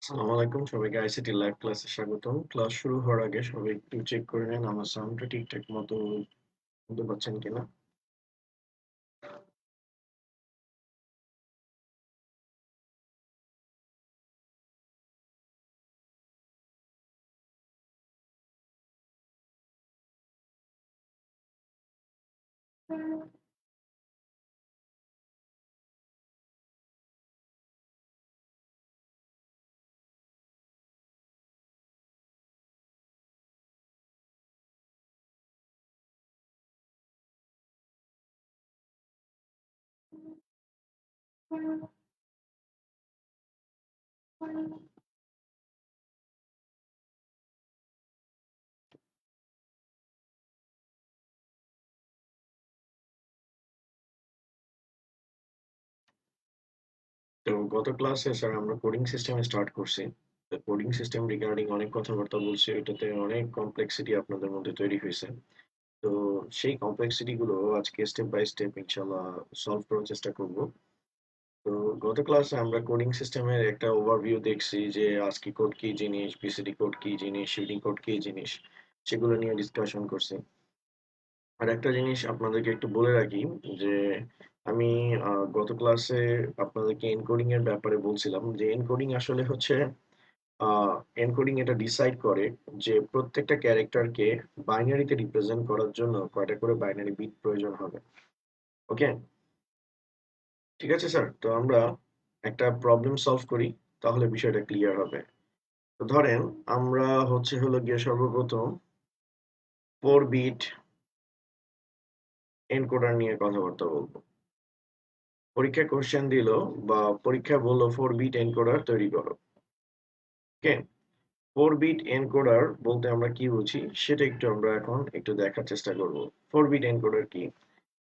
আসসালামু আলাইকুম সবাইকে আইসিটি লাইভ ক্লাসে স্বাগতম। ক্লাস শুরু হওয়ার আগে সবাই একটু চেক করে নেন আমার সাউন্ডটা ঠিকঠাক মতো শুনতে পাচ্ছেন কিনা। তো গত ক্লাসে স্যার আমরা কোডিং সিস্টেমে স্টার্ট করছি। তো কোডিং সিস্টেম রিগার্ডিং অনেক কথাবার্তা বলছি, এটাতে অনেক কমপ্লেক্সিটি আপনাদের মধ্যে তৈরি হয়েছে। তো সেই কমপ্লেক্সিটি গুলো আজকে স্টেপ বাই স্টেপ ইনশাল্লাহ সলভ করার চেষ্টা করব। তো গত ক্লাসে আমরা কোডিং সিস্টেমের একটা ওভারভিউ দেখছি যে আস্কি কোড কি জিনিস, বিসিডি কোড কি জিনিস, শিফটিং কোড কি জিনিস, সেগুলো নিয়ে ডিসকাশন করছি। আর একটা জিনিস আপনাদেরকে একটু বলে রাখি যে আমি গত ক্লাসে আপনাদেরকে এনকোডিং এর ব্যাপারে বলছিলাম যে এনকোডিং আসলে হচ্ছে এনকোডিং এটা ডিসাইড করে যে প্রত্যেকটা ক্যারেক্টারকে বাইনারিতে রিপ্রেজেন্ট করার জন্য কয়টা করে বাইনারি বিট প্রয়োজন হবে। ওকে, ঠিক আছে স্যার। তো আমরা একটা প্রবলেম সলভ করি, তাহলে বিষয়টা ক্লিয়ার হবে। তো ধরেন আমরা হলো গিয়ে সর্বপ্রথম 4 বিট এনকোডার নিয়ে কথাবার্তা বলবো। পরীক্ষায় কোশ্চেন দিল বা পরীক্ষায় বললো 4 বিট এনকোডার তৈরি করো। ওকে, 4 বিট এনকোডার বলতে আমরা কি বুঝি সেটা একটু আমরা এখন একটু দেখার চেষ্টা করব। 4 বিট এনকোডার কি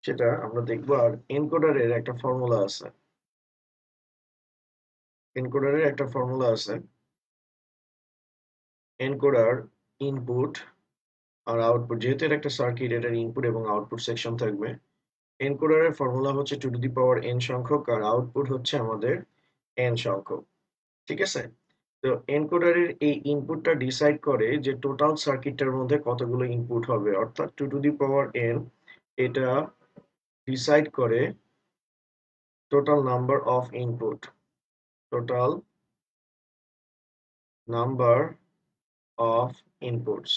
সেটা আমরা দেখবো। আর এনকোডারের একটা ফর্মুলা আছে, এনকোডারের একটা ফর্মুলা আছে। এনকোডার ইনপুট আর আউটপুট, যেহেতু এটা একটা সার্কিট, এটার ইনপুট এবং আউটপুট সেকশন থাকবে। এনকোডারের ফর্মুলা হচ্ছে 2 টু দি পাওয়ার n সংখ্যক, আর আউটপুট হচ্ছে আমাদের n সংখ্যক। ঠিক আছে। তো এনকোডারের এই ইনপুটটা ডিসাইড করে যে টোটাল সার্কিটটার মধ্যে কতগুলো ইনপুট হবে, অর্থাৎ 2 টু দি পাওয়ার n এটা ডিসাইড করে total number of input, total number of inputs.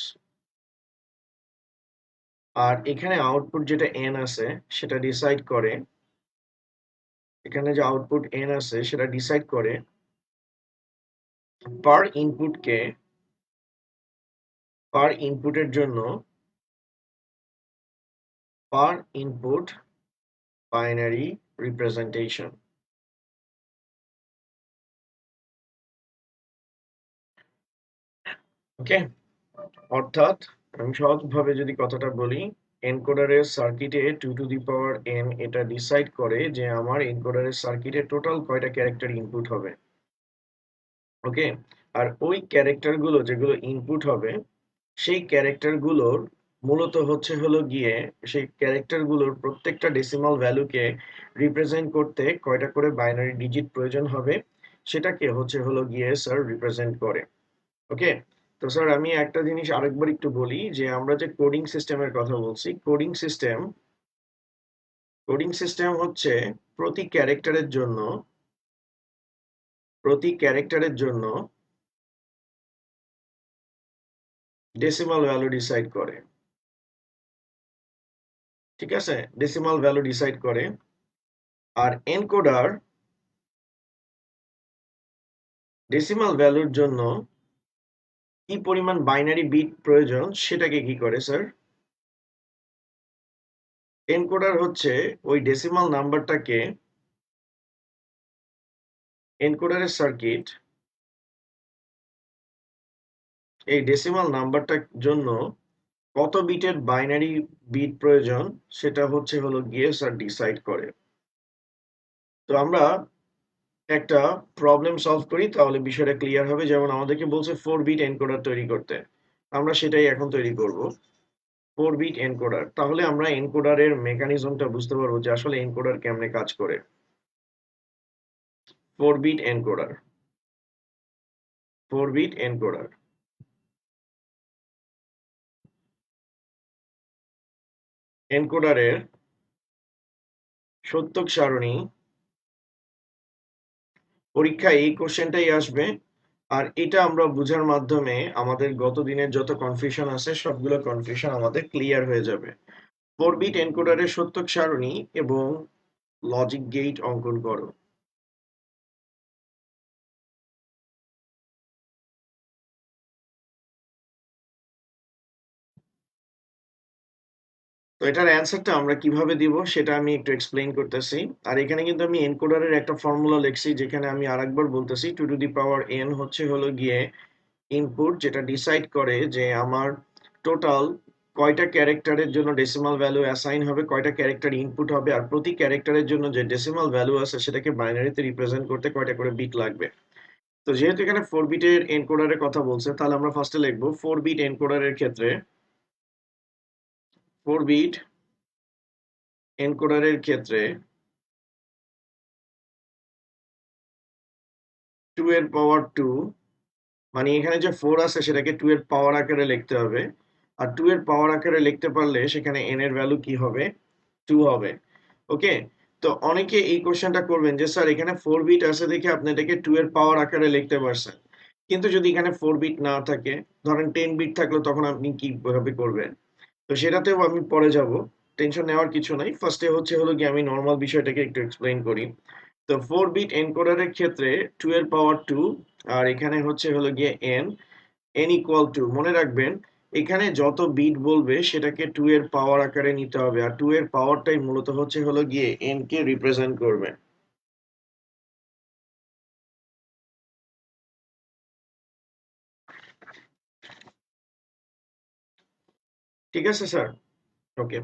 আর এখানে আউটপুট যেটা n আছে সেটা ডিসাইড করে, এখানে যে আউটপুট n আছে সেটা ডিসাইড করে পার ইনপুটকে, পার ইনপুটের জন্য পার ইনপুট বাইনারি রিপ্রেজেন্টেশন। ওকে, অর্থাৎ আমি সহজভাবে যদি কথাটা বলি, এনকোডারের সার্কিটে 2 টু দি পাওয়ার n এটা ডিসাইড করে যে আমার এনকোডারের সার্কিটে টোটাল কয়টা ক্যারেক্টার ইনপুট হবে। ওকে, আর ওই ক্যারেক্টার গুলো যেগুলো ইনপুট হবে সেই ক্যারেক্টার গুলোর মূলত হলো গিয়ে সেই ক্যারেক্টার গুলোর প্রত্যেকটা ডেসিমাল ভ্যালুকে রিপ্রেজেন্ট করতে কয়টা করে বাইনারি ডিজিট প্রয়োজন হবে সেটাকে হলো গিয়ে স্যার রিপ্রেজেন্ট করে। ওকে, তো স্যার আমি একটা জিনিস আরেকবার একটু বলি যে আমরা যে কোডিং সিস্টেমের কথা বলছি, কোডিং সিস্টেম হচ্ছে প্রতি ক্যারেক্টারের জন্য, প্রতি ক্যারেক্টারের জন্য ডেসিমাল ভ্যালু ডিসাইড করে। ঠিক আছে, ডেসিমাল ভ্যালু ডিসাইড করে। আর এনকোডার ডেসিমাল ভ্যালুর জন্য কি পরিমাণ বাইনারি বিট প্রয়োজন সেটাকে কি করে স্যার, এনকোডার হচ্ছে ওই ডেসিমাল নাম্বারটাকে, এনকোডারের সার্কিট এই ডেসিমাল নাম্বারটার জন্য কত বিটের বাইনারি বিট প্রয়োজন সেটা হলো গিয়ে স্যার ডিসাইড করে। তো আমরা একটা প্রবলেম সলভ করি, তাহলে বিষয়টা ক্লিয়ার হবে। যেমন আমাদেরকে বলছে 4 বিট এনকোডার তৈরি করতে, আমরা সেটাই এখন তৈরি করব। 4 বিট এনকোডার, তাহলে আমরা এনকোডারের মেকানিজমটা বুঝতে পারবো যে আসলে এনকোডার কেমনে কাজ করে। 4 বিট এনকোডার, 4 বিট এনকোডার। এনকোডারের সত্যক সারণী পরীক্ষায় এই কোশ্চেনটাই আসবে। আর এটা আমরা বোঝার মাধ্যমে আমাদের গত দিনের যত কনফিউশন আছে সবগুলো কনফিউশন আমাদের ক্লিয়ার হয়ে যাবে। 4 বিট এনকোডারের সত্যক সারণী এবং লজিক গেট অঙ্কন করো। তো এটার অ্যান্সারটা আমরা কিভাবে দিব সেটা আমি একটু এক্সপ্লেইন করতেছি। আর এখানে কিন্তু আমি এনকোডারের একটা ফর্মুলা লিখছি, যেখানে আমি আরেকবার বলতেছি 2 টু দি পাওয়ার n হচ্ছে হলো গিয়ে ইনপুট, যেটা ডিসাইড করে যে আমার টোটাল কয়টা ক্যারেক্টারের জন্য ডেসিমাল ভ্যালু অ্যাসাইন হবে, কয়টা ক্যারেক্টার ইনপুট হবে, আর প্রতি ক্যারেক্টারের জন্য যে ডেসিমাল ভ্যালু আছে সেটাকে বাইনারিতে রিপ্রেজেন্ট করতে কয়টা করে বিট লাগবে। তো যেহেতু এখানে 4 বিটের এনকোডারের কথা বলছে, তাহলে আমরা ফার্স্টে লিখবো 4 বিট এনকোডারের ক্ষেত্রে 4 বিট এনকোডারের ক্ষেত্রে 2 এর পাওয়ার 2, মানে এখানে যে 4 আছে সেটাকে 2 এর পাওয়ার আকারে লিখতে হবে। আর 2 এর পাওয়ার আকারে লিখতে পারলে সেখানে n এর ভ্যালু কি হবে, 2 হবে। ওকে। তো অনেকে এই কোশ্চেনটা করবেন যে স্যার এখানে 4 বিট আছে দেখে আপনি এটাকে 2 এর পাওয়ার আকারে লিখতে পারছেন, কিন্তু যদি এখানে 4 বিট না থাকে, ধরেন 10 বিট থাকলো, তখন আপনি কিভাবে করবেন? তো সেটাতেও আমি পরে যাব, টেনশন নেওয়ার কিছু নাই। ফার্স্টে হচ্ছে হলো কি আমি নর্মাল বিষয়টাকে একটু এক্সপ্লেইন করি। তো 4 বিট এনকোডারের ক্ষেত্রে 2 এর পাওয়ার 2, আর এখানে হচ্ছে হলো গিয়ে n ইকুয়াল টু, মনে রাখবেন এখানে যত বিট বলবে সেটাকে 2 এর পাওয়ার আকারে নিতে হবে, আর 2 এর পাওয়ারটাই মূলত হচ্ছে হলো গিয়ে n কে রিপ্রেজেন্ট করবে। ঠিক আছে স্যার? ওকে।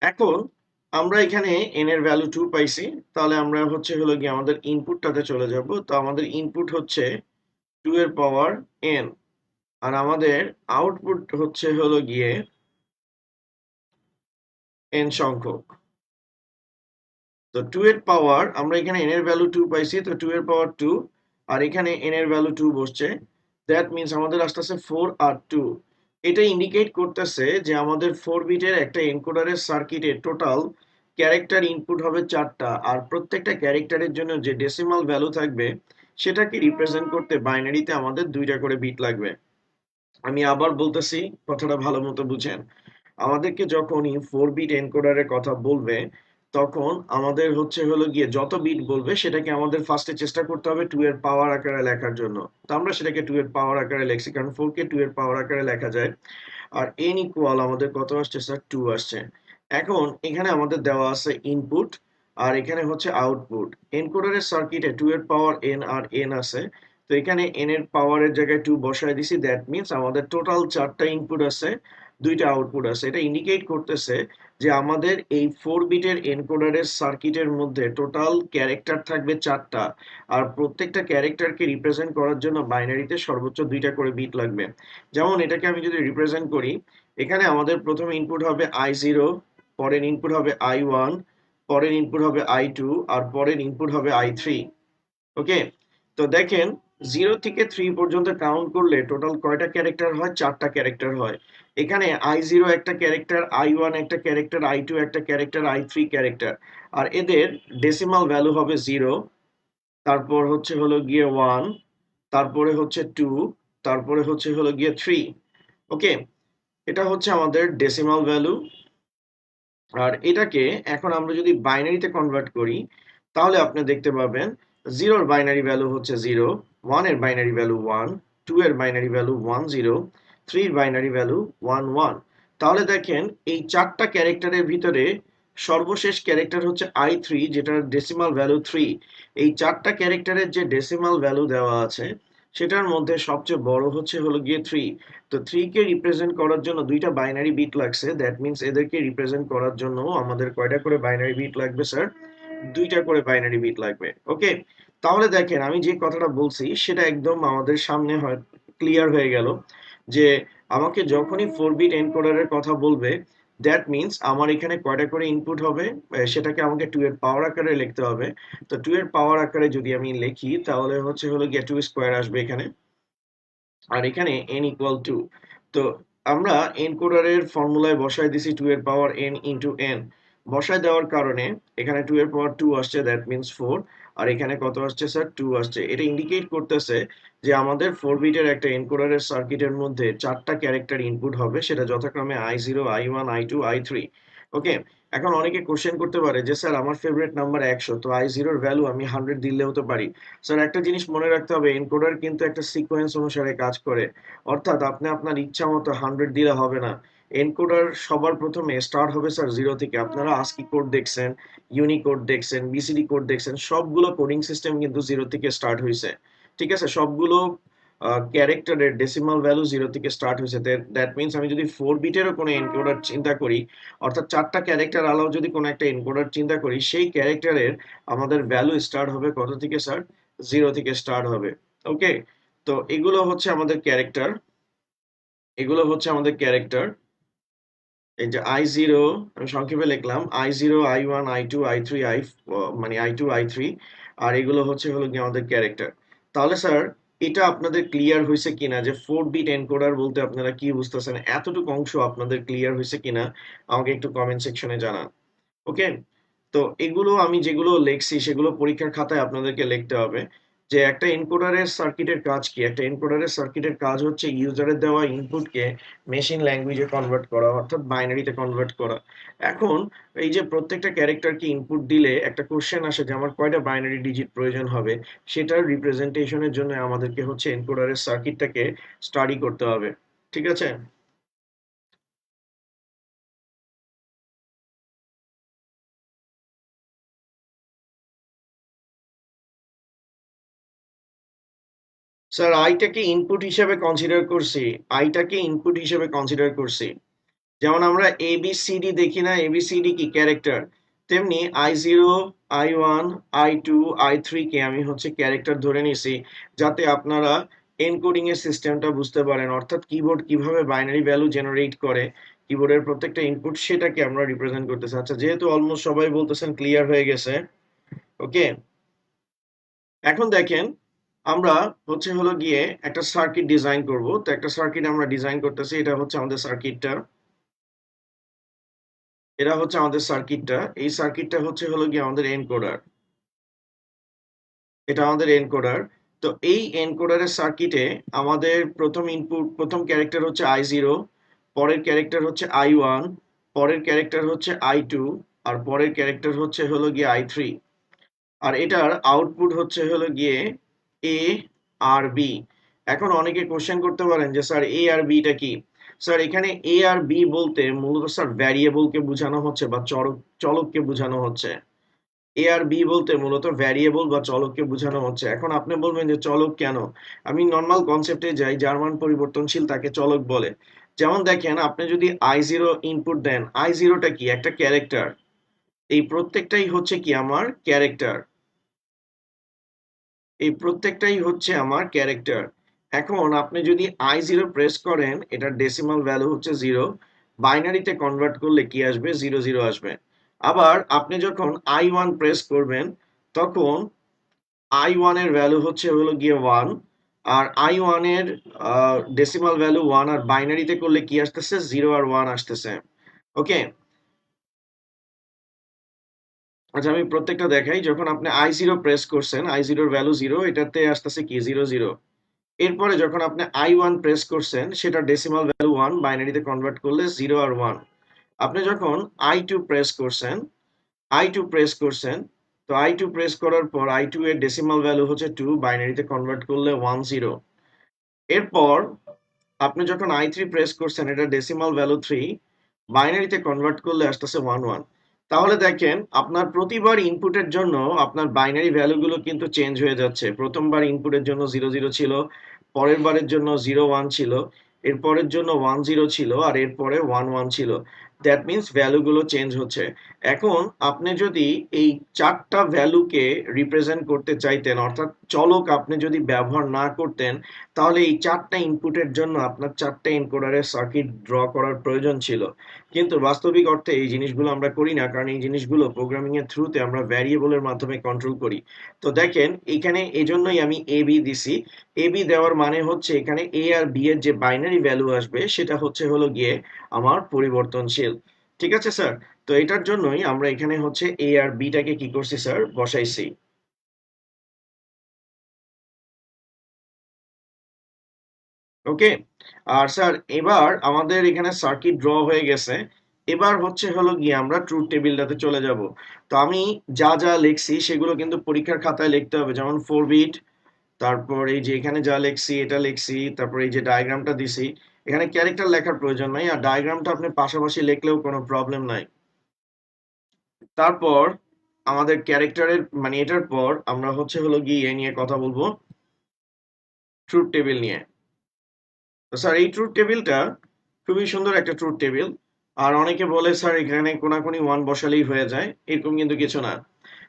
এখন আমরা এখানে n এর ভ্যালু 2 পাইছি, তাহলে আমরা হচ্ছে হলো গিয়ে আমাদের ইনপুটটাতে চলে যাব। তো আমাদের ইনপুট হচ্ছে 2 এর পাওয়ার n, আর আমাদের আউটপুট হচ্ছে হলো গিয়ে n সংখ্যক। তো 2 এর পাওয়ার, আমরা এখানে n এর ভ্যালু 2 পাইছি, তো 2 এর পাওয়ার 2, আর এখানে n এর ভ্যালু 2 বসছে। দ্যাট মিন্স আমাদের আসতেছে 4 আর 2। এটা ইন্ডিকেট করতেছে যে আমাদের 4 বিটের একটা এনকোডারের সার্কিটে টোটাল ক্যারেক্টার ইনপুট হবে 4টা, আর প্রত্যেকটা ক্যারেক্টারের জন্য যে ডেসিমাল ভ্যালু থাকবে সেটাকে রিপ্রেজেন্ট করতে বাইনারিতে আমাদের 2টা করে বিট লাগবে। আমি আবার বলতেছি, কথাটা ভালো মতো বুঝেন। আমাদেরকে যখনই 4 বিট এনকোডারের কথা বলবে, তখন আমাদের হচ্ছে হলো গিয়ে যত বিট বলবে সেটাকে আমাদের ফার্স্টে চেষ্টা করতে হবে 2 এর পাওয়ার আকারে লেখার জন্য। তো আমরা সেটাকে 2 এর পাওয়ার আকারে লিখছি, কারণ 4 কে 2 এর পাওয়ার আকারে লেখা যায়। আর n ইকুয়াল আমাদের কত আসছে স্যার, 2 আসছে। এখন এখানে আমাদের দেওয়া আছে ইনপুট, আর এখানে হচ্ছে আউটপুট। এনকোডারের সার্কিটে 2 এর পাওয়ার n আর n আছে, তো এখানে n এর পাওয়ারের জায়গায় 2 বসায় দিছি। দ্যাট মিন্স আমাদের টোটাল 4টা ইনপুট আছে, 2টা আউটপুট আছে। এটা ইন্ডিকেট করতেছে যে আমাদের এই 4 বিটের এনকোডারের সার্কিটের মধ্যে টোটাল ক্যারেক্টার থাকবে 4টা, আর প্রত্যেকটা ক্যারেক্টারকে রিপ্রেজেন্ট করার জন্য বাইনারিতে সর্বোচ্চ 2টা করে বিট লাগবে। যেমন এটাকে আমি যদি রিপ্রেজেন্ট করি, এখানে আমাদের প্রথম ইনপুট হবে i0, পরের ইনপুট হবে i1, পরের ইনপুট হবে i2, আর পরের ইনপুট হবে i3। ওকে। তো দেখেন 0 থেকে 3 পর্যন্ত কাউন্ট করলে টোটাল কয়টা ক্যারেক্টার হয়, 4টা ক্যারেক্টার হয়। এখানে i0 একটা ক্যারেক্টার, i1 একটা ক্যারেক্টার, i2 একটা ক্যারেক্টার, i3 ক্যারেক্টার, আর এদের ডেসিমাল ভ্যালু হবে 0, তারপর হচ্ছে হলো গিয়ে 1, তারপরে হচ্ছে 2, তারপরে হচ্ছে হলো গিয়ে 3। ওকে। এটা হচ্ছে আমাদের ডেসিমাল ভ্যালু। আর এটাকে এখন আমরা যদি বাইনারিতে কনভার্ট করি, তাহলে আপনি দেখতে পাবেন 0 এর বাইনারি ভ্যালু হচ্ছে 0, 1 এর বাইনারি ভ্যালু 1, 2 এর বাইনারি ভ্যালু 1 0, 3 এর বাইনারি ভ্যালু 1 1। তাহলে দেখেন এই 4টা ক্যারেক্টারের ভিতরে সর্বশেষ ক্যারেক্টার হচ্ছে i3, যেটার ডেসিমাল ভ্যালু 3। এই 4টা ক্যারেক্টারের যে ডেসিমাল ভ্যালু দেওয়া আছে সেটার মধ্যে সবচেয়ে বড় হচ্ছে হলো গিয়ে 3। তো 3 কে রিপ্রেজেন্ট করার জন্য 2টা বাইনারি বিট লাগছে। দ্যাট মিন্স এদেরকে রিপ্রেজেন্ট করার জন্য আমাদের কয়টা করে বাইনারি বিট লাগবে স্যার, 2টা করে বাইনারি বিট লাগবে। ওকে। তাহলে দেখেন আমি যে কথাটা বলছি সেটা একদম আমাদের সামনে হয় ক্লিয়ার হয়ে গেল, যে আমাকে যখনই 4 বিট এনকোডারের কথা বলবে, দ্যাট মিন্স আমার এখানে কয়টা করে ইনপুট হবে, সেটাকে আমাকে 2 এর পাওয়ার আকারে লিখতে হবে। তো 2 এর পাওয়ার আকারে যদি আমি লিখি, তাহলে হচ্ছে হলো গিয়ে 2 স্কয়ার আসবে এখানে। আর এখানে n ইকুয়াল টু। তো আমরা এনকোডারের ফর্মুলায় বসায় দিছি 2 এর পাওয়ার n ইন্টু n। বসায় দেওয়ার কারণে এখানে 2 এর পাওয়ার 2 আসছে, দ্যাট মিনস 4। আর এখানে কত আসছে স্যার? 2 আসছে। এটা ইন্ডিকেট করতেছে যে আমাদের 4 বিটের একটা এনকোডারের সার্কিটের মধ্যে 4টা ক্যারেক্টার ইনপুট হবে, সেটা যথাক্রমে i0, i1, i2, i3। ওকে। এখন অনেকে কোশ্চেন করতে পারে যে স্যার আমার ফেভারিট নাম্বার 100, তো i0 এর ভ্যালু আমি 100 দিলেও তো পারি। স্যার একটা জিনিস মনে রাখতে হবে, এনকোডার কিন্তু একটা সিকোয়েন্স অনুসারে কাজ করে। অর্থাৎ আপনি আপনার ইচ্ছা মতো 100 দিলে হবে না। এনকোডার সবার প্রথমে স্টার্ট হবে স্যার 0 থেকে। আপনারা ASCII কোড দেখছেন, ইউনিকোড দেখছেন, বিসিডি কোড দেখছেন, সবগুলো কোডিং সিস্টেম কিন্তু 0 থেকে স্টার্ট হয়েছে। ঠিক আছে? সবগুলো ক্যারেক্টারের ডেসিমাল ভ্যালু 0 থেকে স্টার্ট হয়েছে। দ্যাট মিনস আমি যদি 4 বিটেরও কোনো এনকোডার চিন্তা করি, অর্থাৎ 4টা ক্যারেক্টার আলাও যদি কোনো একটা এনকোডার চিন্তা করি, সেই ক্যারেক্টারের আমাদের ভ্যালু স্টার্ট হবে কত থেকে স্যার? 0 থেকে স্টার্ট হবে। ওকে। তো এগুলো হচ্ছে আমাদের ক্যারেক্টার, এগুলো হচ্ছে আমাদের ক্যারেক্টার। এই যে i0 আমি সংক্ষেপে লিখলাম, i0, i1, i2, i3, মানে i2, i3। আর এগুলো হচ্ছে হলো গিয়ে আমাদের ক্যারেক্টার। তাহলে স্যার এটা আপনাদের ক্লিয়ার হয়েছে কিনা যে 4 বিট এনকোডার বলতে আপনারা কি বুঝতেছেন? এতটুকু অংশ আপনাদের ক্লিয়ার হয়েছে কিনা আমাকে একটু কমেন্ট সেকশনে জানান। ওকে। তো এগুলো আমি যেগুলো লিখছি সেগুলো পরীক্ষার খাতায় আপনাদেরকে লিখতে হবে। যে একটা এনকোডারের সার্কিটের কাজ কি? একটা এনকোডারের সার্কিটের কাজ হচ্ছে ইউজারের দেওয়া ইনপুটকে মেশিন ল্যাঙ্গুয়েজে কনভার্ট করা, অর্থাৎ বাইনারিতে কনভার্ট করা। এখন এই যে প্রত্যেকটা ক্যারেক্টারকে ইনপুট দিলে একটা কোশ্চেন আসে যে আমার কয়টা বাইনারি ডিজিট প্রয়োজন হবে, সেটার রিপ্রেজেন্টেশনের জন্য আমাদেরকে হচ্ছে এনকোডারের সার্কিটটাকে স্টাডি করতে হবে। ঠিক আছে? স্যার আইটাকে ইনপুট হিসেবে কনসিডার করছি, আইটাকে ইনপুট হিসেবে কনসিডার করছি। যেমন আমরা এবিসিডি দেখি না, এবিসিডি কি ক্যারেক্টার, তেমনি i0, i1, i2, i3 কে আমি হচ্ছে ক্যারেক্টার ধরে নিছি, যাতে আপনারা এনকোডিং এর সিস্টেমটা বুঝতে পারেন। অর্থাৎ কিবোর্ড কিভাবে বাইনারি ভ্যালু জেনারেট করে, কিবোর্ডের প্রত্যেকটা ইনপুট সেটাকে আমরা রিপ্রেজেন্ট করতেছি। আচ্ছা, যেহেতু অলমোস্ট সবাই বলতেছেন ক্লিয়ার হয়ে গেছে, ওকে। এখন দেখেন, আমরা হচ্ছে হলো গিয়ে একটা সার্কিট ডিজাইন করব। তো একটা সার্কিট আমরা ডিজাইন করতেছি, এটা হচ্ছে আমাদের সার্কিটটা, এটা হচ্ছে আমাদের সার্কিটটা। এই সার্কিটটা হচ্ছে হলো গিয়ে আমাদের এনকোডার, এটা আমাদের এনকোডার। তো এই এনকোডারের সার্কিটে আমাদের প্রথম ইনপুট, প্রথম ক্যারেক্টার হচ্ছে i0, পরের ক্যারেক্টার হচ্ছে i1, পরের ক্যারেক্টার হচ্ছে i2, আর পরের ক্যারেক্টার হচ্ছে হলো গিয়ে i3। আর এটার আউটপুট হচ্ছে হলো গিয়ে এ আর বি। এখন অনেকে কোশ্চেন করতে পারেন যে স্যার এ আর বিটা কি? স্যার এখানে এ আর বি বলতে মূলত স্যার ভ্যারিয়েবলকে বোঝানো হচ্ছে বা চলককে বোঝানো হচ্ছে। এ আর বি বলতে মূলত ভ্যারিয়েবল বা চলককে বোঝানো হচ্ছে। এখন আপনি বলবেন যে চলক কেন? আমি নর্মাল কনসেপ্টে যাই, যার মান পরিবর্তনশীল তাকে চলক বলে। যেমন দেখেন, আপনি যদি i0 ইনপুট দেন, i0টা কি? একটা ক্যারেক্টার। এই প্রত্যেকটাই হচ্ছে কি আমার ক্যারেক্টার, এই প্রত্যেকটাই হচ্ছে আমার ক্যারেক্টার। এখন আপনি যদি i0 প্রেস করেন, এটার ডেসিমাল ভ্যালু হচ্ছে 0, বাইনারিতে কনভার্ট করলে কি আসবে? 00 আসবে। আবার আপনি যখন i1 প্রেস করবেন, তখন i1 এর ভ্যালু হচ্ছে হলো গিয়ে 1, আর i1 এর ডেসিমাল ভ্যালু 1, আর বাইনারিতে করলে কি আসতেছে? 0 আর 1 আসতেছে। ওকে। আচ্ছা, আমি প্রত্যেকটা দেখাই। যখন আপনি i0 প্রেস করছেন, i0 এর ভ্যালু 0, এটাতে আসতেছে কি? 00। এরপরে যখন আপনি i1 প্রেস করছেন, সেটা ডেসিমাল ভ্যালু 1, বাইনারিতে কনভার্ট করলে 0 আর 1। আপনি যখন i2 প্রেস করছেন, i2 প্রেস করছেন, তো i2 প্রেস করার পর i2 এর ডেসিমাল ভ্যালু হচ্ছে 2, বাইনারিতে কনভার্ট করলে 10। এরপর আপনি যখন i3 প্রেস করছেন, এটা ডেসিমাল ভ্যালু 3, বাইনারিতে কনভার্ট করলে আসতেছে 11। তাহলে দেখেন, আপনার প্রতিবার ইনপুটের জন্য আপনার বাইনারি ভ্যালুগুলো কিন্তু চেঞ্জ হয়ে যাচ্ছে। প্রথমবার ইনপুটের জন্য 00 ছিল, পরের বারের জন্য 01 ছিল, এর পরের জন্য 10 ছিল, আর এরপরে 11 ছিল। দ্যাট মিন্স ভ্যালুগুলো চেঞ্জ হচ্ছে। এখন আপনি যদি এই 4টা ভ্যালুকে রিপ্রেজেন্ট করতে চাইতেন, অর্থাৎ চলক আপনি যদি ব্যবহার না করতেন, তাহলে এই 4টা ইনপুটের জন্য আপনার 4টা এনকোডারের সার্কিট ড্র করার প্রয়োজন ছিল। কিন্তু বাস্তবিক অর্থে এই জিনিসগুলো আমরা করি না, কারণ এই জিনিসগুলো প্রোগ্রামিং এর থ্রুতে আমরা ভ্যারিয়েবলের মাধ্যমে কন্ট্রোল করি। তো দেখেন এখানে এজন্যই আমি এ বি দিছি। এ বি দেওয়ার মানে হচ্ছে এখানে এ আর বি এর যে বাইনারি ভ্যালু আসবে সেটা হচ্ছে হলো গিয়ে আমার পরিবর্তনশীল। ঠিক আছে স্যার? তো এটার জন্যই আমরা এখানে হচ্ছে এ আর বিটাকে কি করছি স্যার, বসাইছি। ওকে। আর স্যার এবার আমাদের এখানে সার্কিট ড্র হয়ে গেছে। এবার হচ্ছে হলো গিয়ে আমরা ট্রুথ টেবিলটাতে চলে যাব। তো আমি যা যা লিখছি সেগুলো কিন্তু পরীক্ষার খাতায় লিখতে হবে, যেমন 4 বিট, তারপর এই যে এখানে যা লিখছি এটা লিখছি, তারপর এই যে ডায়াগ্রামটা দিছি। এখানে ক্যারেক্টার লেখার প্রয়োজন নাই, আর ডায়াগ্রামটা আপনি পাশাপাশি লিখলেও কোনো প্রবলেম নাই। তারপর আমাদের ক্যারেক্টারের মানে এটার পর আমরা হচ্ছে হলো গিয়ে এ নিয়ে কথা বলবো, ট্রুথ টেবিল নিয়ে। তো স্যার এই ট্রুথ টেবিলটা খুবই সুন্দর একটা ট্রুথ টেবিল। আর অনেকে বলে স্যার এখানে কোনাকুনি ওয়ান বসালেই হয়ে যায়, এরকম কিন্তু কিছু না।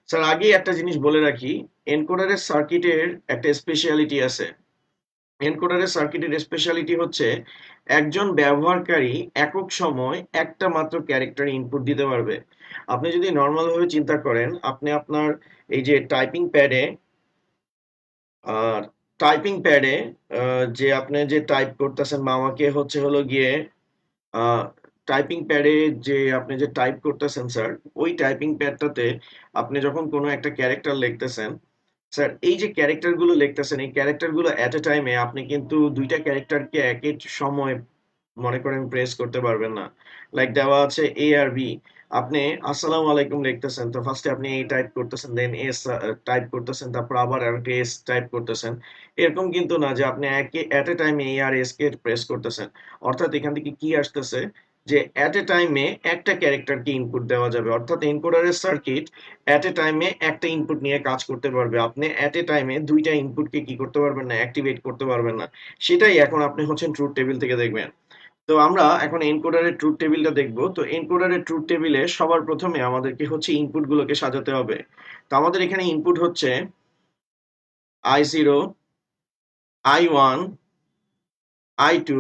স্যার আগে একটা জিনিস বলে রাখি, এনকোডারের সার্কিটের একটা স্পেশালিটি আছে। এনকোডারের সার্কিটের স্পেশালিটি হচ্ছে একজন ব্যবহারকারী একক সময় একটা মাত্র ক্যারেক্টার ইনপুট দিতে পারবে। আপনি যদি নর্মাল ভাবে চিন্তা করেন, আপনি আপনার এই যে টাইপিং প্যাডে আর টাইপিং প্যাডে যে আপনি যে টাইপ করতেছেন বা আমাকে হচ্ছে হলো গিয়ে টাইপিং প্যাডে যে আপনি যে টাইপ করতেছেন স্যার, ওই টাইপিং প্যাডটাতে আপনি যখন কোনো একটা ক্যারেক্টার লিখতেছেন, স্যার এই যে ক্যারেক্টার গুলো লিখতেছেন এই ক্যারেক্টার গুলো এট এ টাইমে আপনি কিন্তু দুইটা ক্যারেক্টারকে একই সময় মনে করেন প্রেস করতে পারবেন না। লাইক দেওয়া আছে এ আর বি, আপনি আসসালামু আলাইকুম লিখতেছেন, তো ফার্স্টে আপনি এ টাইপ করতেছেন, দেন এস টাইপ করতেছেন, তারপর আবার আরেকটা এস টাইপ করতেছেন। এরকম কিন্তু না যে আপনি একে এট এ টাইমে এ আর এস কে প্রেস করতেছেন। অর্থাৎ এখান থেকে কি আসতেছে যে এট এ টাইমে একটা ক্যারেক্টারকে ইনপুট দেওয়া যাবে, অর্থাৎ এনকোডারের সার্কিট এট এ টাইমে একটা ইনপুট নিয়ে কাজ করতে পারবে। আপনি এট এ টাইমে দুইটা ইনপুটকে কি করতে পারবেন না, অ্যাক্টিভেট করতে পারবেন না। সেটাই এখন আপনি হচ্ছেন ট্রুথ টেবিল থেকে দেখবেন। তো আমরা এখন এনকোডারের ট্রুথ টেবিলটা দেখব। তো এনকোডারের ট্রুথ টেবিলে সবার প্রথমে আমাদেরকে হচ্ছে ইনপুট গুলোকে সাজাতে হবে। তো আমাদের এখানে ইনপুট হচ্ছে i0, i1, i2।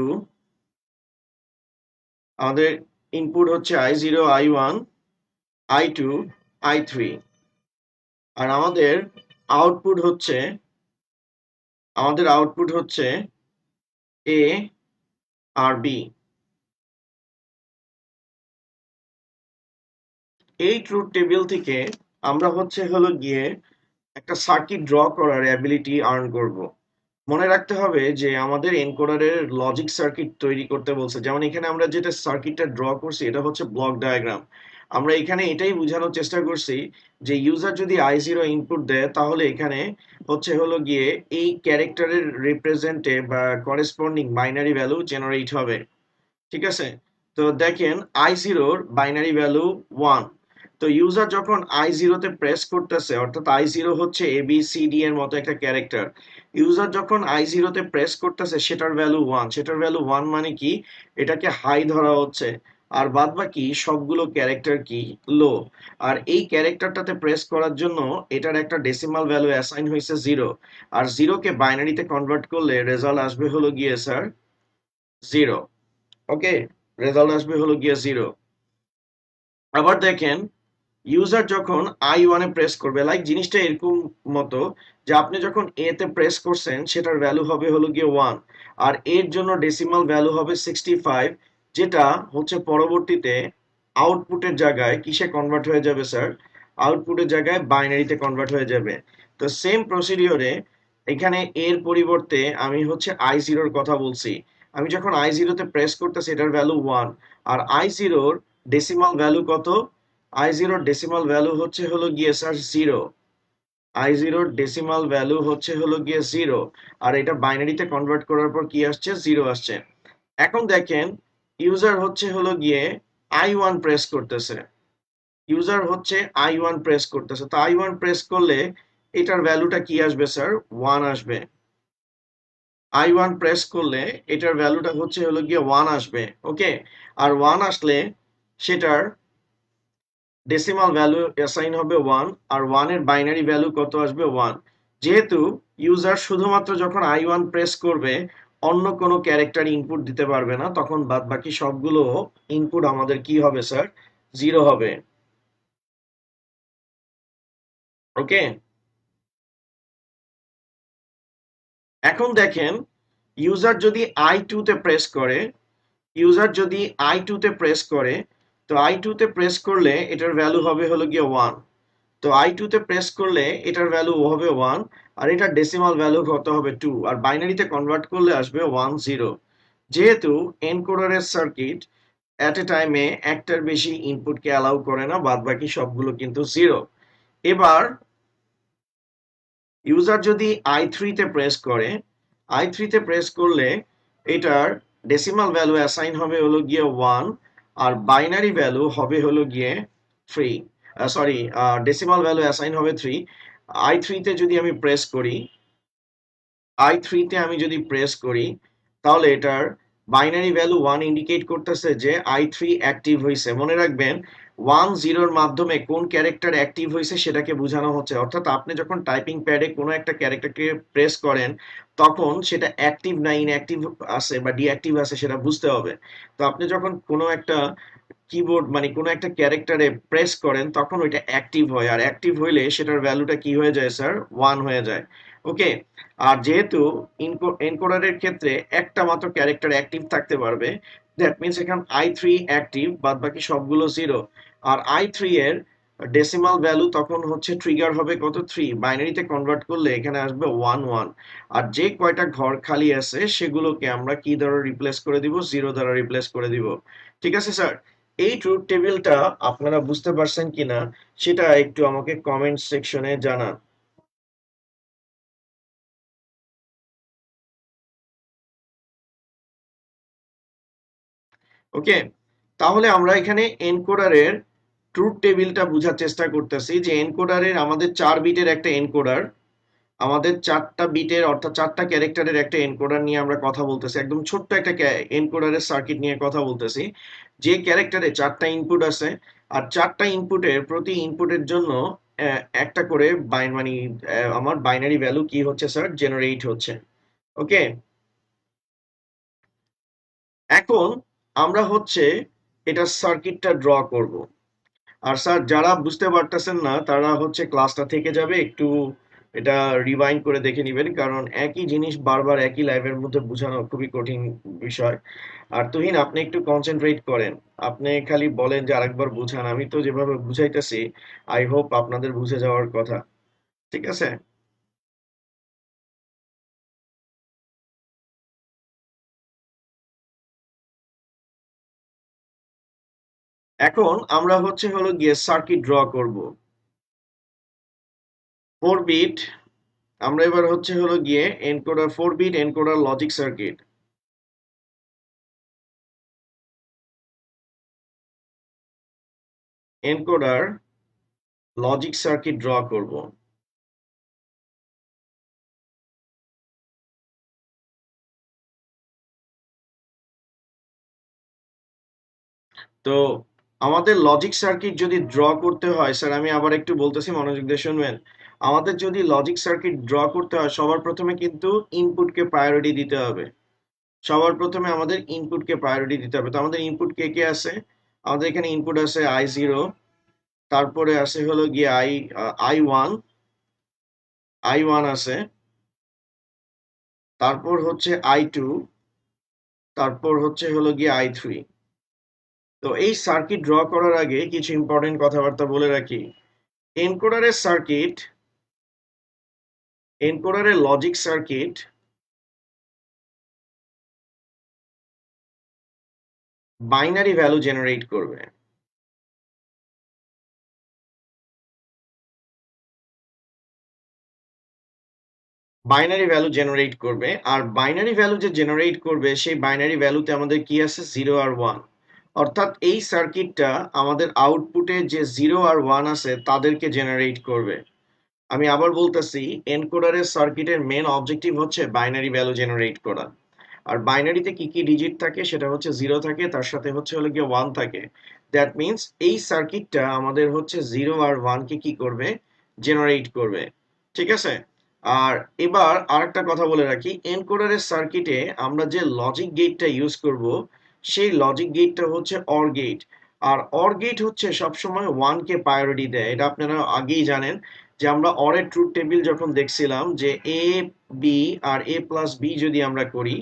আমাদের ইনপুট হচ্ছে i0, i1, i2, i3। আর আউটপুট হচ্ছে আমাদের আউটপুট হচ্ছে a আর b। এই ট্রুথ টেবিল থেকে আমরা হচ্ছে হলো গিয়ে একটা সার্কিট ড্র করার অ্যাবিলিটি আর্ন করব। মনে রাখতে হবে যে আমাদের এনকোডারের লজিক সার্কিট তৈরি করতে বলছে, যেমন এখানে আমরা যেটা সার্কিটটা ড্র করছি এটা হচ্ছে ব্লক ডায়াগ্রাম। আমরা এখানে এটাই বোঝানোর চেষ্টা করছি যে ইউজার যদি i0 ইনপুট দেয় তাহলে এখানে হচ্ছে হলো গিয়ে এই ক্যারেক্টারের রিপ্রেজেন্টে বা করেসপন্ডিং বাইনারি ভ্যালু জেনারেট হবে। ঠিক আছে? তো দেখেন i0 এর বাইনারি ভ্যালু 1। তো ইউজার যখন i0 তে প্রেস করতেছে, অর্থাৎ i0 হচ্ছে ABCD এর মতো একটা ক্যারেক্টার। ইউজার যখন i0 তে প্রেস করতেছে সেটার ভ্যালু 1, সেটার ভ্যালু 1 মানে কি, এটাকে হাই ধরা হচ্ছে। আর বাদবাকি সবগুলো ক্যারেক্টার কি, লো। আর এই ক্যারেক্টারটাতে প্রেস করার জন্য এটার একটা ডেসিমাল ভ্যালু অ্যাসাইন হয়েছে 0। আর 0 কে বাইনারিতে কনভার্ট করলে রেজাল্ট আসবে হলো গিয়ে স্যার 0। ওকে, রেজাল্ট আসবে হলো গিয়ে 0। আবার দেখেন ইউজার যখন i1 এ প্রেস করবে, লাইক জিনিসটা এরকম মতো যে আপনি যখন a তে প্রেস করছেন সেটার ভ্যালু হবে হলো গিয়ে 1। আর এর জন্য ডেসিমাল ভ্যালু হবে 65, যেটা হচ্ছে পরবর্তীতে আউটপুটের জায়গায় কিসে কনভার্ট হয়ে যাবে স্যার, আউটপুটের জায়গায় বাইনারিতে কনভার্ট হয়ে যাবে। তো সেম প্রসিডিওরে এখানে এর পরিবর্তে আমি হচ্ছে i0 এর কথা বলছি। আমি যখন i0 তে প্রেস করতেছি এটার ভ্যালু 1। আর i0 এর ডেসিমাল ভ্যালু কত, i0 ডেসিমাল ভ্যালু হচ্ছে হলো গিয়ে স্যার 0। i0 ডেসিমাল ভ্যালু হচ্ছে হলো গিয়ে 0। আর এটা বাইনারিতে কনভার্ট করার পর কি আসছে, 0 আসছে। এখন দেখেন ইউজার হচ্ছে হলো গিয়ে i1 প্রেস করতেছে, ইউজার হচ্ছে i1 প্রেস করতেছে। তো i1 প্রেস করলে এটার ভ্যালুটা কি আসবে স্যার, 1 আসবে। i1 প্রেস করলে এটার ভ্যালুটা হচ্ছে হলো গিয়ে 1 আসবে। ওকে, আর 1 আসলে সেটার ডেসিমাল ভ্যালু অ্যাসাইন হবে 1। আর 1 এর বাইনারি ভ্যালু কত আসবে, 1। যেহেতু ইউজার শুধুমাত্র যখন i1 প্রেস করবে অন্য কোনো ক্যারেক্টার ইনপুট দিতে পারবে না, তখন বাদ বাকি সবগুলো ইনপুট আমাদের কি হবে স্যার? জিরো হবে। ওকে, এখন দেখেন ইউজার যদি I2 তে প্রেস করে, ইউজার যদি I2 তে প্রেস করে, তো I2 তে প্রেস করলে এটার ভ্যালু হবে হলো গিয়ে 1। তো I2 তে প্রেস করলে এটার ভ্যালু হবে 1, আর এটার ডেসিমাল ভ্যালু কত হবে 2, আর বাইনারিতে কনভার্ট করলে আসবে 1 0। যেহেতু এনকোডারের সার্কিট অ্যাট এ টাইমে একটার বেশি ইনপুটকে অ্যালাউ করে না, বাদ বাকি সবগুলো কিন্তু জিরো। এবার ইউজার যদি I3 তে প্রেস করে, I3 তে প্রেস করলে এটার ডেসিমাল ভ্যালু অ্যাসাইন হবে হলো গিয়ে 1, আর বাইনারি ভ্যালু হবে হলো গিয়ে 3। সরি, ডেসিমাল ভ্যালু অ্যাসাইন হবে 3। I3 তে যদি আমি প্রেস করি, I3 তে আমি যদি প্রেস করি, তাহলে এটার বাইনারি ভ্যালু 1 ইন্ডিকেট করতেছে যে I3 অ্যাক্টিভ হয়েছে। মনে রাখবেন 1 0 মাধ্যমে কোন ক্যারেক্টার অ্যাক্টিভ হয়েছে সেটাকে বোঝানো হচ্ছে। অর্থাৎ আপনি যখন টাইপিং প্যাডে কোনো একটা ক্যারেক্টারকে প্রেস করেন, তখন সেটা অ্যাক্টিভ না ইনঅ্যাক্টিভ আছে বা ডিঅ্যাক্টিভ আছে সেটা বুঝতে হবে। তো আপনি যখন কোনো একটা কিবোর্ড মানে কোনো একটা ক্যারেক্টারে প্রেস করেন, তখন ওইটা অ্যাক্টিভ হয়, আর অ্যাক্টিভ হইলে সেটার ভ্যালুটা কি হয়ে যায় স্যার? 1 হয়ে যায়। ওকে, আর যেহেতু এনকোডারের ক্ষেত্রে একটা মাত্র ক্যারেক্টার অ্যাক্টিভ থাকতে পারবে, দ্যাট মিনস এখানে I3 অ্যাক্টিভ, বাদ বাকি সবগুলো জিরো। আর I3 এর ডেসিমাল ভ্যালু তখন হচ্ছে ট্রিগার হবে কত? 3। বাইনারিতে কনভার্ট করলে এখানে আসবে 1 1। আর যে কয়টা ঘর খালি আছে সেগুলোকে আমরা কি দ্বারা রিপ্লেস করে দিব? জিরো দ্বারা রিপ্লেস করে দিব। ঠিক আছে স্যার? এই ট্রুথ টেবিলটা আপনারা বুঝতে পারছেন কিনা সেটা একটু আমাকে কমেন্ট সেকশনে জানান। ওকে, তাহলে আমরা এখানে এনকোডারের ট্রুথ টেবিলটা বোঝার চেষ্টা করতেছি যে এনকোডারের আমাদের 4 বিটের একটা এনকোডার, আমাদের 4টা বিটের অর্থাৎ 4টা ক্যারেক্টারের একটা এনকোডার নিয়ে আমরা কথা বলতেছি। একদম ছোট্ট একটা এনকোডারের সার্কিট নিয়ে কথা বলতেছি, যে ক্যারেক্টারে 4টা ইনপুট আছে, আর 4টা ইনপুটের প্রতি ইনপুটের জন্য একটা করে মানে আমার বাইনারি ভ্যালু কি হচ্ছে স্যার? জেনারেট হচ্ছে। ওকে, এখন আমরা হচ্ছে এটা সার্কিটটা ড্র করব। আর স্যার যারা বুঝতে পারতেছেন না তারা হচ্ছে ক্লাসটা থেকে যাবে, একটু এটা রিভাইন্ড করে দেখে নেবেন, কারণ একই জিনিস বারবার একই লাইভের মধ্যে বোঝানো খুবই কঠিন বিষয়। আর তুহিন, আপনি একটু কনসেন্ট্রেট করেন, আপনি খালি বলেন যে আরেকবার বুঝান, আমি তো যেভাবে বুঝাইতেছি আই হোপ আপনাদের বুঝে যাওয়ার কথা। ঠিক আছে, এখন আমরা হচ্ছে হলো গিয়ে সার্কিট ড্র করব 4 বিট। আমরা এবার হচ্ছে হলো গিয়ে encoder 4 bit encoder logic circuit, encoder logic circuit draw করব। তো আমাদের লজিক সার্কিট যদি ড্র করতে হয়, স্যার আমি আবার একটু বলতেছি, মনোযোগ দিয়ে শুনবেন। আমাদের যদি লজিক সার্কিট ড্র করতে হয়, সবার প্রথমে কিন্তু ইনপুটকে প্রায়োরিটি দিতে হবে। সবার প্রথমে আমাদের ইনপুটকে প্রায়োরিটি দিতে হবে। তো আমাদের ইনপুট কে কে আছে? আমাদের এখানে ইনপুট আছে I0, তারপরে আছে হলো গিয়ে I1, I1 আছে, তারপর হচ্ছে I2, তারপর হচ্ছে হলো গিয়ে I3। তো এই সার্কিট ড্র করার আগে কিছু ইম্পর্টেন্ট কথাবার্তা বলে রাখি। এনকোডারের সার্কিট, এনকোডারের logic circuit binary value generate করবে। বাইনারি ভ্যালু জেনারেট করবে, আর বাইনারি ভ্যালু যে জেনারেট করবে সেই বাইনারি ভ্যালুতে আমাদের কি আছে? 0 আর 1। অর্থাৎ এই সার্কিটটা আমাদের আউটপুটে যে 0 আর 1 আছে তাদেরকে জেনারেট করবে। আমি আবার বলতেছি, এনকোডারের সার্কিটের মেন অবজেক্টিভ হচ্ছে বাইনারি ভ্যালু জেনারেট করা। আর বাইনারিতে কি কি ডিজিট থাকে? সেটা হচ্ছে 0 থাকে, তার সাথে হচ্ছে হলো গিয়ে 1 থাকে। দ্যাট মিনস এই সার্কিটটা আমাদের হচ্ছে 0 আর 1 কে কি করবে? জেনারেট করবে। ঠিক আছে, আর এবার আরেকটা কথা বলে রাখি, এনকোডারের সার্কিটে আমরা যে লজিক গেটটা ইউজ করব সেই লজিক গেটটা হচ্ছে অর গেট। আর অর গেট হচ্ছে সবসময় ওয়ানকে প্রায়োরিটি দেয়, এটা আপনারা আগেই জানেন যে আমরা অরের ট্রুথ টেবিল যখন দেখছিলাম যে এ বি আর এ প্লাস বি যদি আমরা করি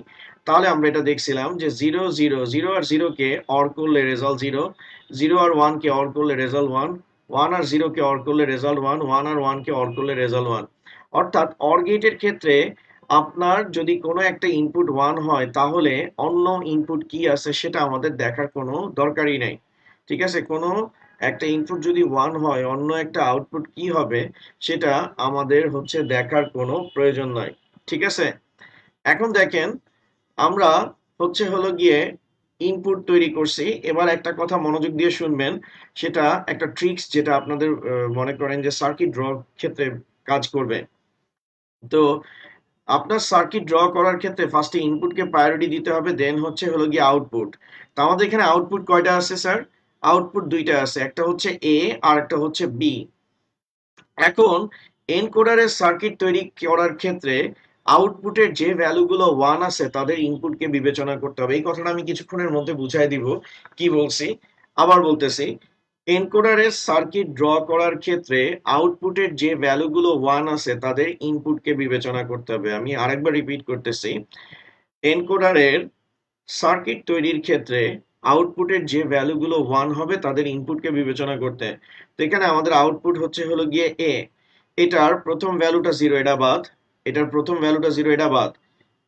তাহলে আমরা এটা দেখছিলাম যে জিরো জিরো জিরো আর জিরোকে অর করলে রেজাল্ট জিরো, জিরো আর ওয়ানকে অর করলে রেজাল্ট ওয়ান, ওয়ান আর জিরোকে অর করলে রেজাল্ট ওয়ান, ওয়ান আর ওয়ানকে অর করলে রেজাল্ট ওয়ান। অর্থাৎ অর গেটের ক্ষেত্রে আপনার যদি কোনো একটা ইনপুট ওয়ান হয় তাহলে অন্য ইনপুট কি আছে সেটা আমাদের দেখার কোনো দরকারই নেই। ঠিক আছে, কোনো একটা ইনপুট যদি ওয়ান হয় অন্য একটা আউটপুট কি হবে সেটা আমাদের হচ্ছে দেখার কোনো প্রয়োজন নয়। ঠিক আছে, এখন দেখেন আমরা হচ্ছে হলো গিয়ে ইনপুট তৈরি করছি। এবার একটা কথা মনোযোগ দিয়ে শুনবেন, সেটা একটা ট্রিক্স যেটা আপনাদের মনে করেন যে সার্কিট ড্র ক্ষেত্রে কাজ করবে। তো আপনার সার্কিট ড্র করার ক্ষেত্রে ফার্স্টে ইনপুটকে প্রায়োরিটি দিতে হবে, দেন হচ্ছে হলো গিয়ে আউটপুট। তো আমাদের এখানে আউটপুট কয়টা আছে স্যার? আউটপুট দুইটা আছে, একটা হচ্ছে এ আর একটা হচ্ছে বি। এখন এনকোডারের সার্কিট তৈরি করার ক্ষেত্রে আউটপুটের যে ভ্যালুগুলো ওয়ান আছে তাদের ইনপুটকে বিবেচনা করতে হবে। এই কথাটা আমি কিছুক্ষণের মধ্যে বুঝাই দিব কি বলছি। আবার বলতেছি, এনকোডারের সার্কিট ড্র করার ক্ষেত্রে আউটপুটের যে ভ্যালুগুলো ওয়ান আছে তাদের ইনপুটকে বিবেচনা করতে হবে। আমি আরেকবার রিপিট করতেছি, এনকোডারের সার্কিট তৈরির ক্ষেত্রে আউটপুটের যে ভ্যালুগুলো ওয়ান হবে তাদের ইনপুটকে বিবেচনা করতে। তো এখানে আমাদের আউটপুট হচ্ছে হলো গিয়ে এ, এটার প্রথম ভ্যালুটা জিরো, এটা বাদ, এটার প্রথম ভ্যালুটা জিরো, এটা বাদ,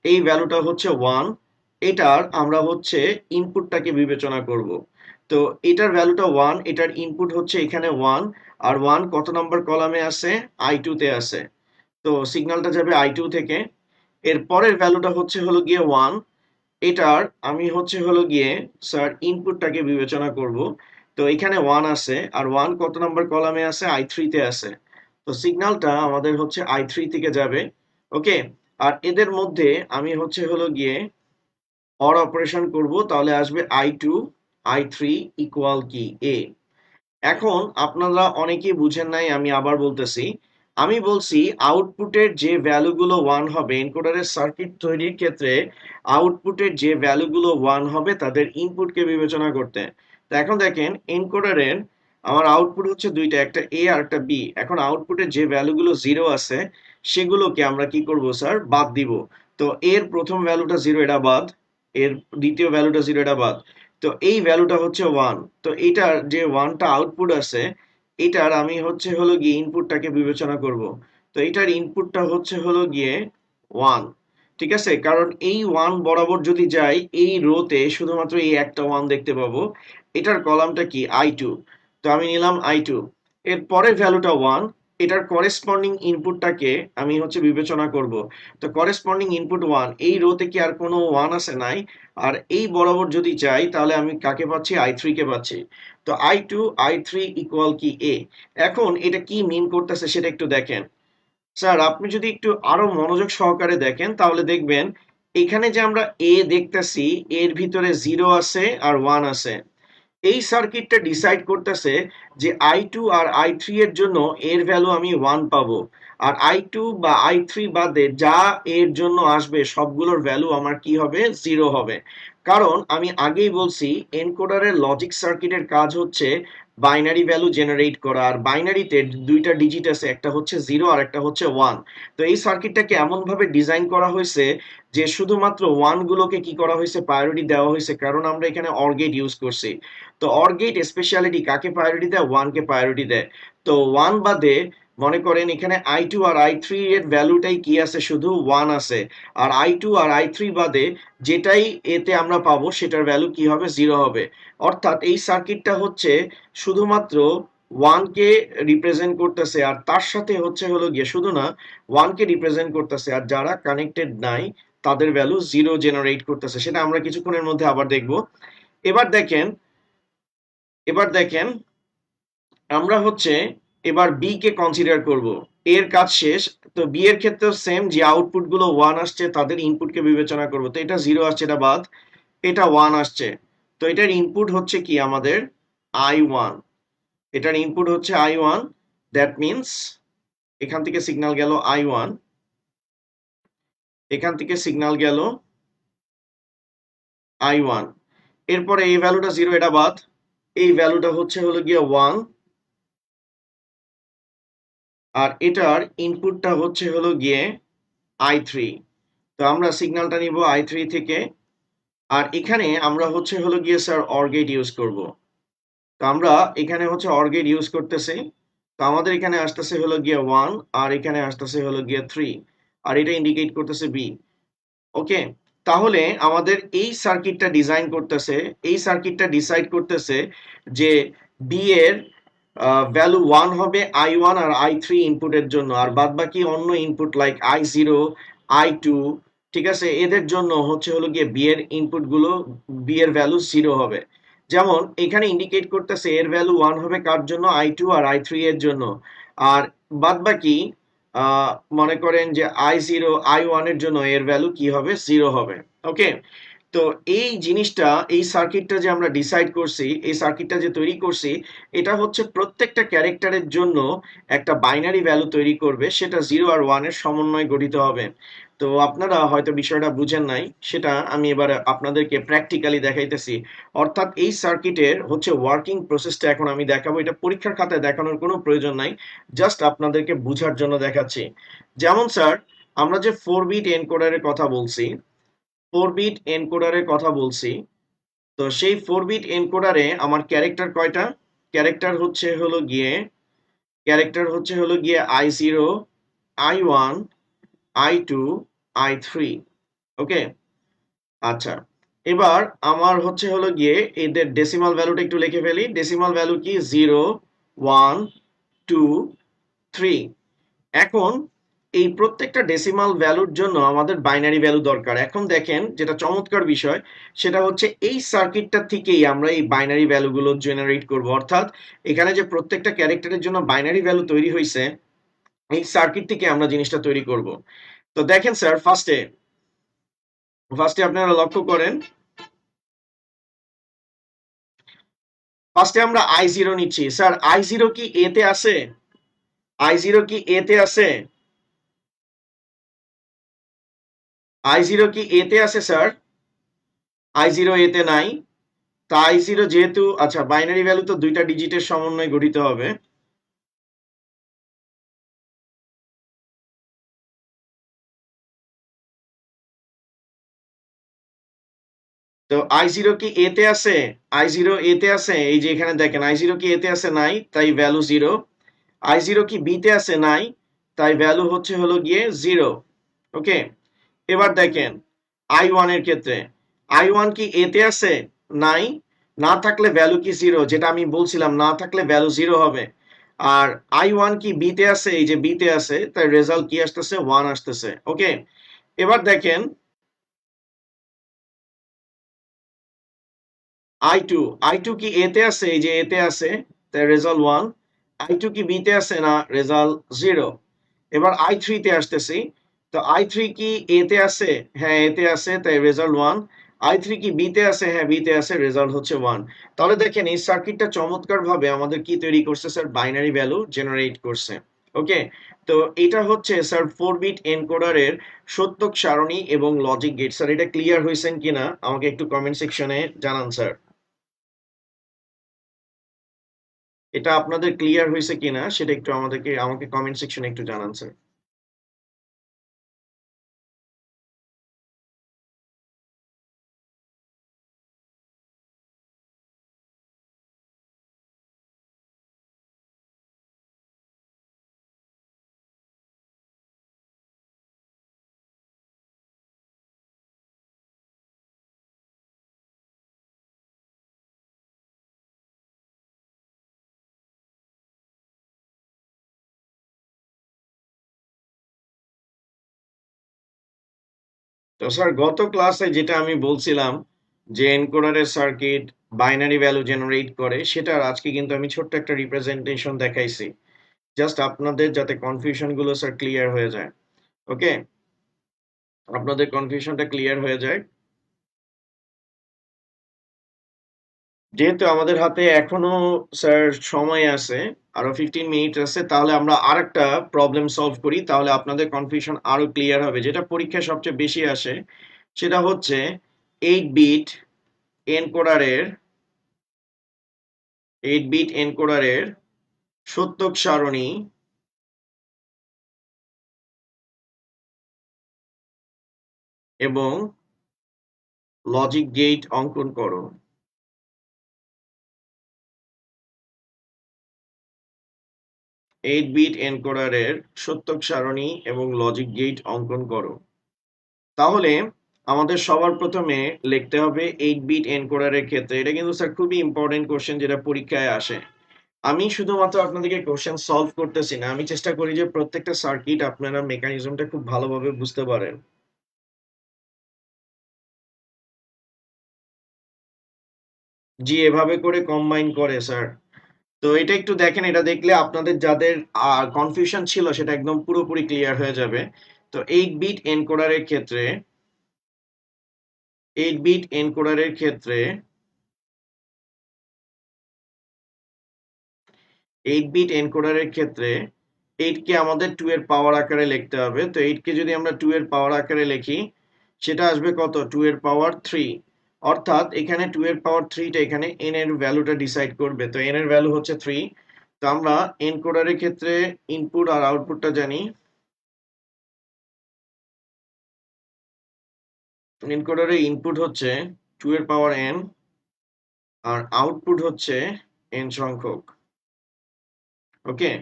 এই ভ্যালুটা হচ্ছে ওয়ান, এটার আমরা হচ্ছে ইনপুটটাকে বিবেচনা করব। তো এটার ভ্যালুটা ওয়ান, এটার ইনপুট হচ্ছে এখানে ওয়ান, আর ওয়ান কত নম্বর কলামে আছে? I2 তে আছে। তো সিগন্যালটা যাবে I2 থেকে। এর পরের ভ্যালুটা হচ্ছে হলো গিয়ে ওয়ান, এটার আমি হচ্ছে হলো গিয়ে স্যার ইনপুটটাকে বিবেচনা করব। তো এখানে ওয়ান আছে, আর ওয়ান কত নাম্বার কলামে আছে? I3 তে আছে। তো সিগন্যালটা আমাদের হচ্ছে I3 থেকে যাবে। ওকে, আর এদের মধ্যে আমি হচ্ছে হলো গিয়ে অর অপারেশন করব, তাহলে আসবে I2 I3 ইকুয়াল কি এ। এখন আপনারা অনেকেই বুঝেন নাই, আমি আবার বলতেছি। আমি বলছি আউটপুটের যে ভ্যালুগুলো ওয়ান হবে এনকোডারের সার্কিট তৈরির ক্ষেত্রে আউটপুটের যে ভ্যালুগুলো ওয়ান হবে তাদের ইনপুটকে বিবেচনা করতে। তো এখন দেখেন এনকোডারের আমার আউটপুট হচ্ছে দুইটা, একটা এ আর একটা বি। এখন আউটপুটের যে ভ্যালুগুলো জিরো আছে সেগুলোকে আমরা কি করব স্যার? বাদ দিব। তো এর প্রথম ভ্যালুটা জিরো, এটা বাদ, এর দ্বিতীয় ভ্যালুটা জিরো, এটা বাদ। তো এই ভ্যালুটা হচ্ছে ওয়ান। তো এটার যে ওয়ানটা আউটপুট আছে এটার আমি হচ্ছে হলো গিয়ে ইনপুটটাকে বিবেচনা করব। তো এটার ইনপুটটা হচ্ছে হলো গিয়ে ওয়ান। ঠিক আছে, কারণ এই ওয়ান বরাবর যদি যাই এই রোতে শুধুমাত্র এই একটা ওয়ান দেখতে পাবো। এটার কলামটা কি? I2। তো আমি নিলাম I2, এর পরের ভ্যালুটা ওয়ান, এটার করেসপন্ডিং ইনপুটটাকে আমি হচ্ছে বিবেচনা করব। তো করেসপন্ডিং ইনপুট ওয়ান, এই রোতে কি আর কোনো ওয়ান আছে? নাই। আর এই বরাবর যদি যাই তাহলে আমি কাকে পাচ্ছি? I3 কে পাচ্ছি। তো I2 I3 ইকুয়াল কি এ। এখন এটা কি মিন করতেছে সেটা একটু দেখেন। স্যার আপনি যদি একটু আরো মনোযোগ সহকারে দেখেন তাহলে দেখবেন এখানে যে আমরা এ দেখতেছি এর ভিতরে জিরো আছে আর ওয়ান আছে। এই সার্কিটটা ডিসাইড করতেছে যে I2 আর I3 এর জন্য এর ভ্যালু আমি ওয়ান পাবো, আর I2 বা I3 বাদে যা এর জন্য আসবে সবগুলোর ভ্যালু আমার কি হবে? জিরো হবে। কারণ আমি আগেই বলছি এনকোডারের লজিক সার্কিটের কাজ হচ্ছে বাইনারি ভ্যালু জেনারেট করা, আর বাইনারিতে দুইটা ডিজিট আছে, একটা হচ্ছে জিরো আর একটা হচ্ছে ওয়ান। তো এই সার্কিটটাকে এমন ভাবে ডিজাইন করা হয়েছে যে শুধুমাত্র ওয়ান গুলোকে কি করা হয়েছে? প্রায়োরিটি দেওয়া হয়েছে, কারণ আমরা এখানে অর গেট ইউজ করছি। তো অর গেট স্পেশালিটি কাকে প্রায়োরিটি দেয়? ওয়ানকে প্রায়োরিটি দেয়। তো ওয়ান বাদে মনে করেন এখানে I2 আর I3 এর ভ্যালুটাই কি আছে? শুধু ওয়ান আছে। আর I2 আর I3 বাদে যেটাই এতে আমরা পাবো সেটার ভ্যালু কি হবে? জিরো হবে। অর্থাৎ এই সার্কিটটা হচ্ছে শুধুমাত্র ওয়ানকে রিপ্রেজেন্ট করতেছে, আর তার সাথে হচ্ছে হলো গিয়ে শুধু না, ওয়ানকে রিপ্রেজেন্ট করতেছে, আর যারা কানেক্টেড নাই তাদের ভ্যালু জিরো জেনারেট করতেছে। সেটা আমরা কিছুক্ষণের মধ্যে আবার দেখব। এবার দেখেন, এবার দেখেন আমরা হচ্ছে এবার বি কে কনসিডার করব। এর কাজ শেষ। তো বি এর ক্ষেত্রেও সেম, যে আউটপুট গুলো ওয়ান আসছে তাদের ইনপুটকে বিবেচনা করব। তো এটা জিরো আসছে, এটা বাদ, এটা ওয়ান আসছে। তো এটার ইনপুট হচ্ছে কি আমাদের? I1। এটার ইনপুট হচ্ছে I1, দ্যাট মিনস এখান থেকে সিগন্যাল গেল I1। এখান থেকে সিগন্যাল গেল I1, এরপরে এই ভ্যালুটা 0, এটা বাদ, এই ভ্যালুটা হচ্ছে হলো গিয়ে 1, আর এটার ইনপুটটা হচ্ছে হলো গিয়ে I3। তো আমরা সিগন্যালটা নিব I3 থেকে, আর এখানে আমরা হচ্ছে হলো গিয়ে স্যার অর গেট ইউজ করব। তো আমরা এখানে হচ্ছে অর গেট ইউজ করতেছি। তো আমাদের এখানে আসতেছে হলো গিয়ে 1, আর এখানে আসতেছে হলো গিয়ে 3, আর এটা ইন্ডিকেট করতেছে বি। ওকে, তাহলে আমাদের এই সার্কিটটা ডিজাইন করতেছে, এই সার্কিটটা ডিসাইড করতেছে যে বি এর ভ্যালু 1 হবে I1 আর I3 ইনপুটের জন্য, আর বাদ বাকি অন্য ইনপুট লাইক I0, I2, ঠিক আছে, এদের জন্য হচ্ছে হলো গিয়ে বি এর ইনপুট গুলো, বি এর ভ্যালু 0 হবে। যেমন এখানে ইন্ডিকেট করতেছে এর ভ্যালু 1 হবে কার জন্য, I2 আর I3 এর জন্য, আর বাদ বাকি মনে করেন যে I0, I1 এর জন্য এর ভ্যালু কি হবে, 0 হবে। ওকে, তো এই জিনিসটা, এই সার্কিটটা যে আমরা ডিসাইড করছি, এই সার্কিটটা যে তৈরি করছি, এটা হচ্ছে প্রত্যেকটা ক্যারেক্টারের জন্য একটা বাইনারি ভ্যালু তৈরি করবে, সেটা 0 আর 1 এর সমন্বয়ে গঠিত হবে। তো আপনারা হয়তো বিষয়টা বুঝেন নাই, সেটা আমি এবার আপনাদেরকে প্র্যাকটিক্যালি দেখাইতেছি। অর্থাৎ এই সার্কিটের হচ্ছে ওয়ার্কিং প্রসেসটা এখন আমি দেখাবো, এটা পরীক্ষার খাতায় দেখানোর কোনো প্রয়োজন নাই, জাস্ট আপনাদেরকে বুঝার জন্য দেখাচ্ছি। যেমন স্যার, আমরা যে 4 বিট এনকোডারের কথা বলছি, 4 বিট এনকোডারের কথা বলছি, তো সেই 4 বিট এনকোডারে আমার ক্যারেক্টার কয়টা? ক্যারেক্টার হচ্ছে হলো গিয়ে I0, I1, I2, I3। ওকে, আচ্ছা, এবার আমার হচ্ছে হলো গিয়ে এদের ডেসিমাল ভ্যালুটা একটু লিখে ফেলি। ডেসিমাল ভ্যালু কি? 0, 1, 2, 3। এখন এই প্রত্যেকটা ডেসিমাল ভ্যালুর জন্য আমাদের বাইনারি ভ্যালু দরকার। এখন দেখেন, যেটা চমৎকার বিষয় সেটা হচ্ছে এই সার্কিটটা থেকেই আমরা এই বাইনারি ভ্যালুগুলো জেনারেট করব। অর্থাৎ এখানে যে প্রত্যেকটা ক্যারেক্টারের জন্য বাইনারি ভ্যালু তৈরি হয়েছে, এই সার্কিট থেকে আমরা জিনিসটা তৈরি করব। তো দেখেন স্যার, ফার্স্টে ফার্স্টে আপনারা লক্ষ্য করেন, ফার্স্টে আমরা I0 নিচ্ছি। স্যার I0 কি এ তে আছে? I0 কি এ তে আছে? I0 কি এ তে আছে স্যার? I0 এ তে নাই। তা I0 যেহেতু, আচ্ছা, বাইনারি ভ্যালু তো দুইটা ডিজিটের সমন্বয়ে গঠিত হবে। তো I0 কি এ তে আছে? I0 এ তে আছে, এই যে এখানে দেখেন I0 কি এ তে আছে? নাই, তাই ভ্যালু 0। I0 কি বি তে আছে? নাই, তাই ভ্যালু হচ্ছে হলো গিয়ে 0। ওকে, এবার দেখেন I1 এর ক্ষেত্রে, I1 কি এ তে আছে? নাই, না থাকলে ভ্যালু কি 0, যেটা আমি বলছিলাম, না থাকলে ভ্যালু 0 হবে। আর I1 কি বি তে আছে? এই যে বি তে আছে, তাই রেজাল্ট কি আসতেছে? 1 আসতেছে। ওকে, এবার দেখেন I2, I2 কি এ তে আছে? এই যে এ তে আছে, তাই রেজাল্ট 1। I2 কি বি তে আছে? না, রেজাল্ট 0। এবার I3 তে আসতেছি, তো I3 কি এ তে আছে? হ্যাঁ, এ তে আছে, তাই রেজাল্ট 1। I3 কি বি তে আছে? হ্যাঁ, বি তে আছে, রেজাল্ট হচ্ছে 1। তাহলে দেখেন এই সার্কিটটা চমৎকার ভাবে আমাদের কি তৈরি করছে স্যার? বাইনারি ভ্যালু জেনারেট করছে। ওকে, তো এটা হচ্ছে স্যার 4 বিট এনকোডারের সত্যক সারণী এবং লজিক গেট। স্যার এটা ক্লিয়ার হয়েছেন কিনা আমাকে একটু কমেন্ট সেকশনে জানান স্যার। এটা আপনাদের ক্লিয়ার হয়েছে কিনা সেটা একটু আমাকে কমেন্ট সেকশনে একটু জানান স্যার। তো স্যার, গত ক্লাসে যেটা আমি বলছিলাম যে এনকোডারের সার্কিট বাইনারি ভ্যালু জেনারেট করে, সেটার আজকে কিন্তু আমি ছোট্ট একটা রিপ্রেজেন্টেশন দেখাইছি, জাস্ট আপনাদের যাতে কনফিউশন গুলো স্যার ক্লিয়ার হয়ে যায়। ওকে, আপনাদের কনফিউশনটা ক্লিয়ার হয়ে যায়। যেহেতু আমাদের হাতে এখনো স্যার সময় আছে, আরো 15 মিনিট আছে, তাহলে আমরা আরেকটা প্রবলেম সলভ করি, তাহলে আপনাদের কনফিউশন আরো ক্লিয়ার হবে। যেটা পরীক্ষায় সবচেয়ে বেশি আসে সেটা হচ্ছে 8 বিট এনকোডারের 8 বিট এনকোডারের সত্যক সারণী এবং লজিক গেট অঙ্কন করো। 8 বিট এনকোডারের সত্যক সারণী এবং লজিক গেট অঙ্কন করো। তাহলে আমাদের সবার প্রথমে লিখতে হবে 8 বিট এনকোডারের ক্ষেত্রে, এটা কিন্তু স্যার খুবই ইম্পর্টেন্ট কোশ্চেন যেটা পরীক্ষায় আসে। আমি শুধুমাত্র আপনাদেরকে কোশ্চেন সলভ করতেছি না, আমি চেষ্টা করি যে প্রত্যেকটা সার্কিট আপনারা মেকানিজমটা খুব ভালোভাবে বুঝতে পারেন। জি, এভাবে করে কম্বাইন করে স্যার। তো এটা একটু দেখেন, এটা দেখলে আপনাদের যাদের কনফিউশন ছিল সেটা একদম পুরোপুরি ক্লিয়ার হয়ে যাবে। তো 8 বিট এনকোডারের ক্ষেত্রে 8 কে আমাদের 2 এর পাওয়ার আকারে লিখতে হবে। তো 8 কে যদি আমরা 2 এর পাওয়ার আকারে লিখি, সেটা আসবে কত? 2 এর পাওয়ার 3। অর্থাৎ এখানে 2 এর পাওয়ার 3 টা এখানে n এর ভ্যালুটা ডিসাইড করবে। তো n এর ভ্যালু হচ্ছে 3। তো আমরা এনকোডারের ক্ষেত্রে ইনপুট আর আউটপুটটা জানি। এনকোডারের ইনপুট হচ্ছে 2 এর পাওয়ার n আর আউটপুট হচ্ছে n সংখ্যক। ওকে?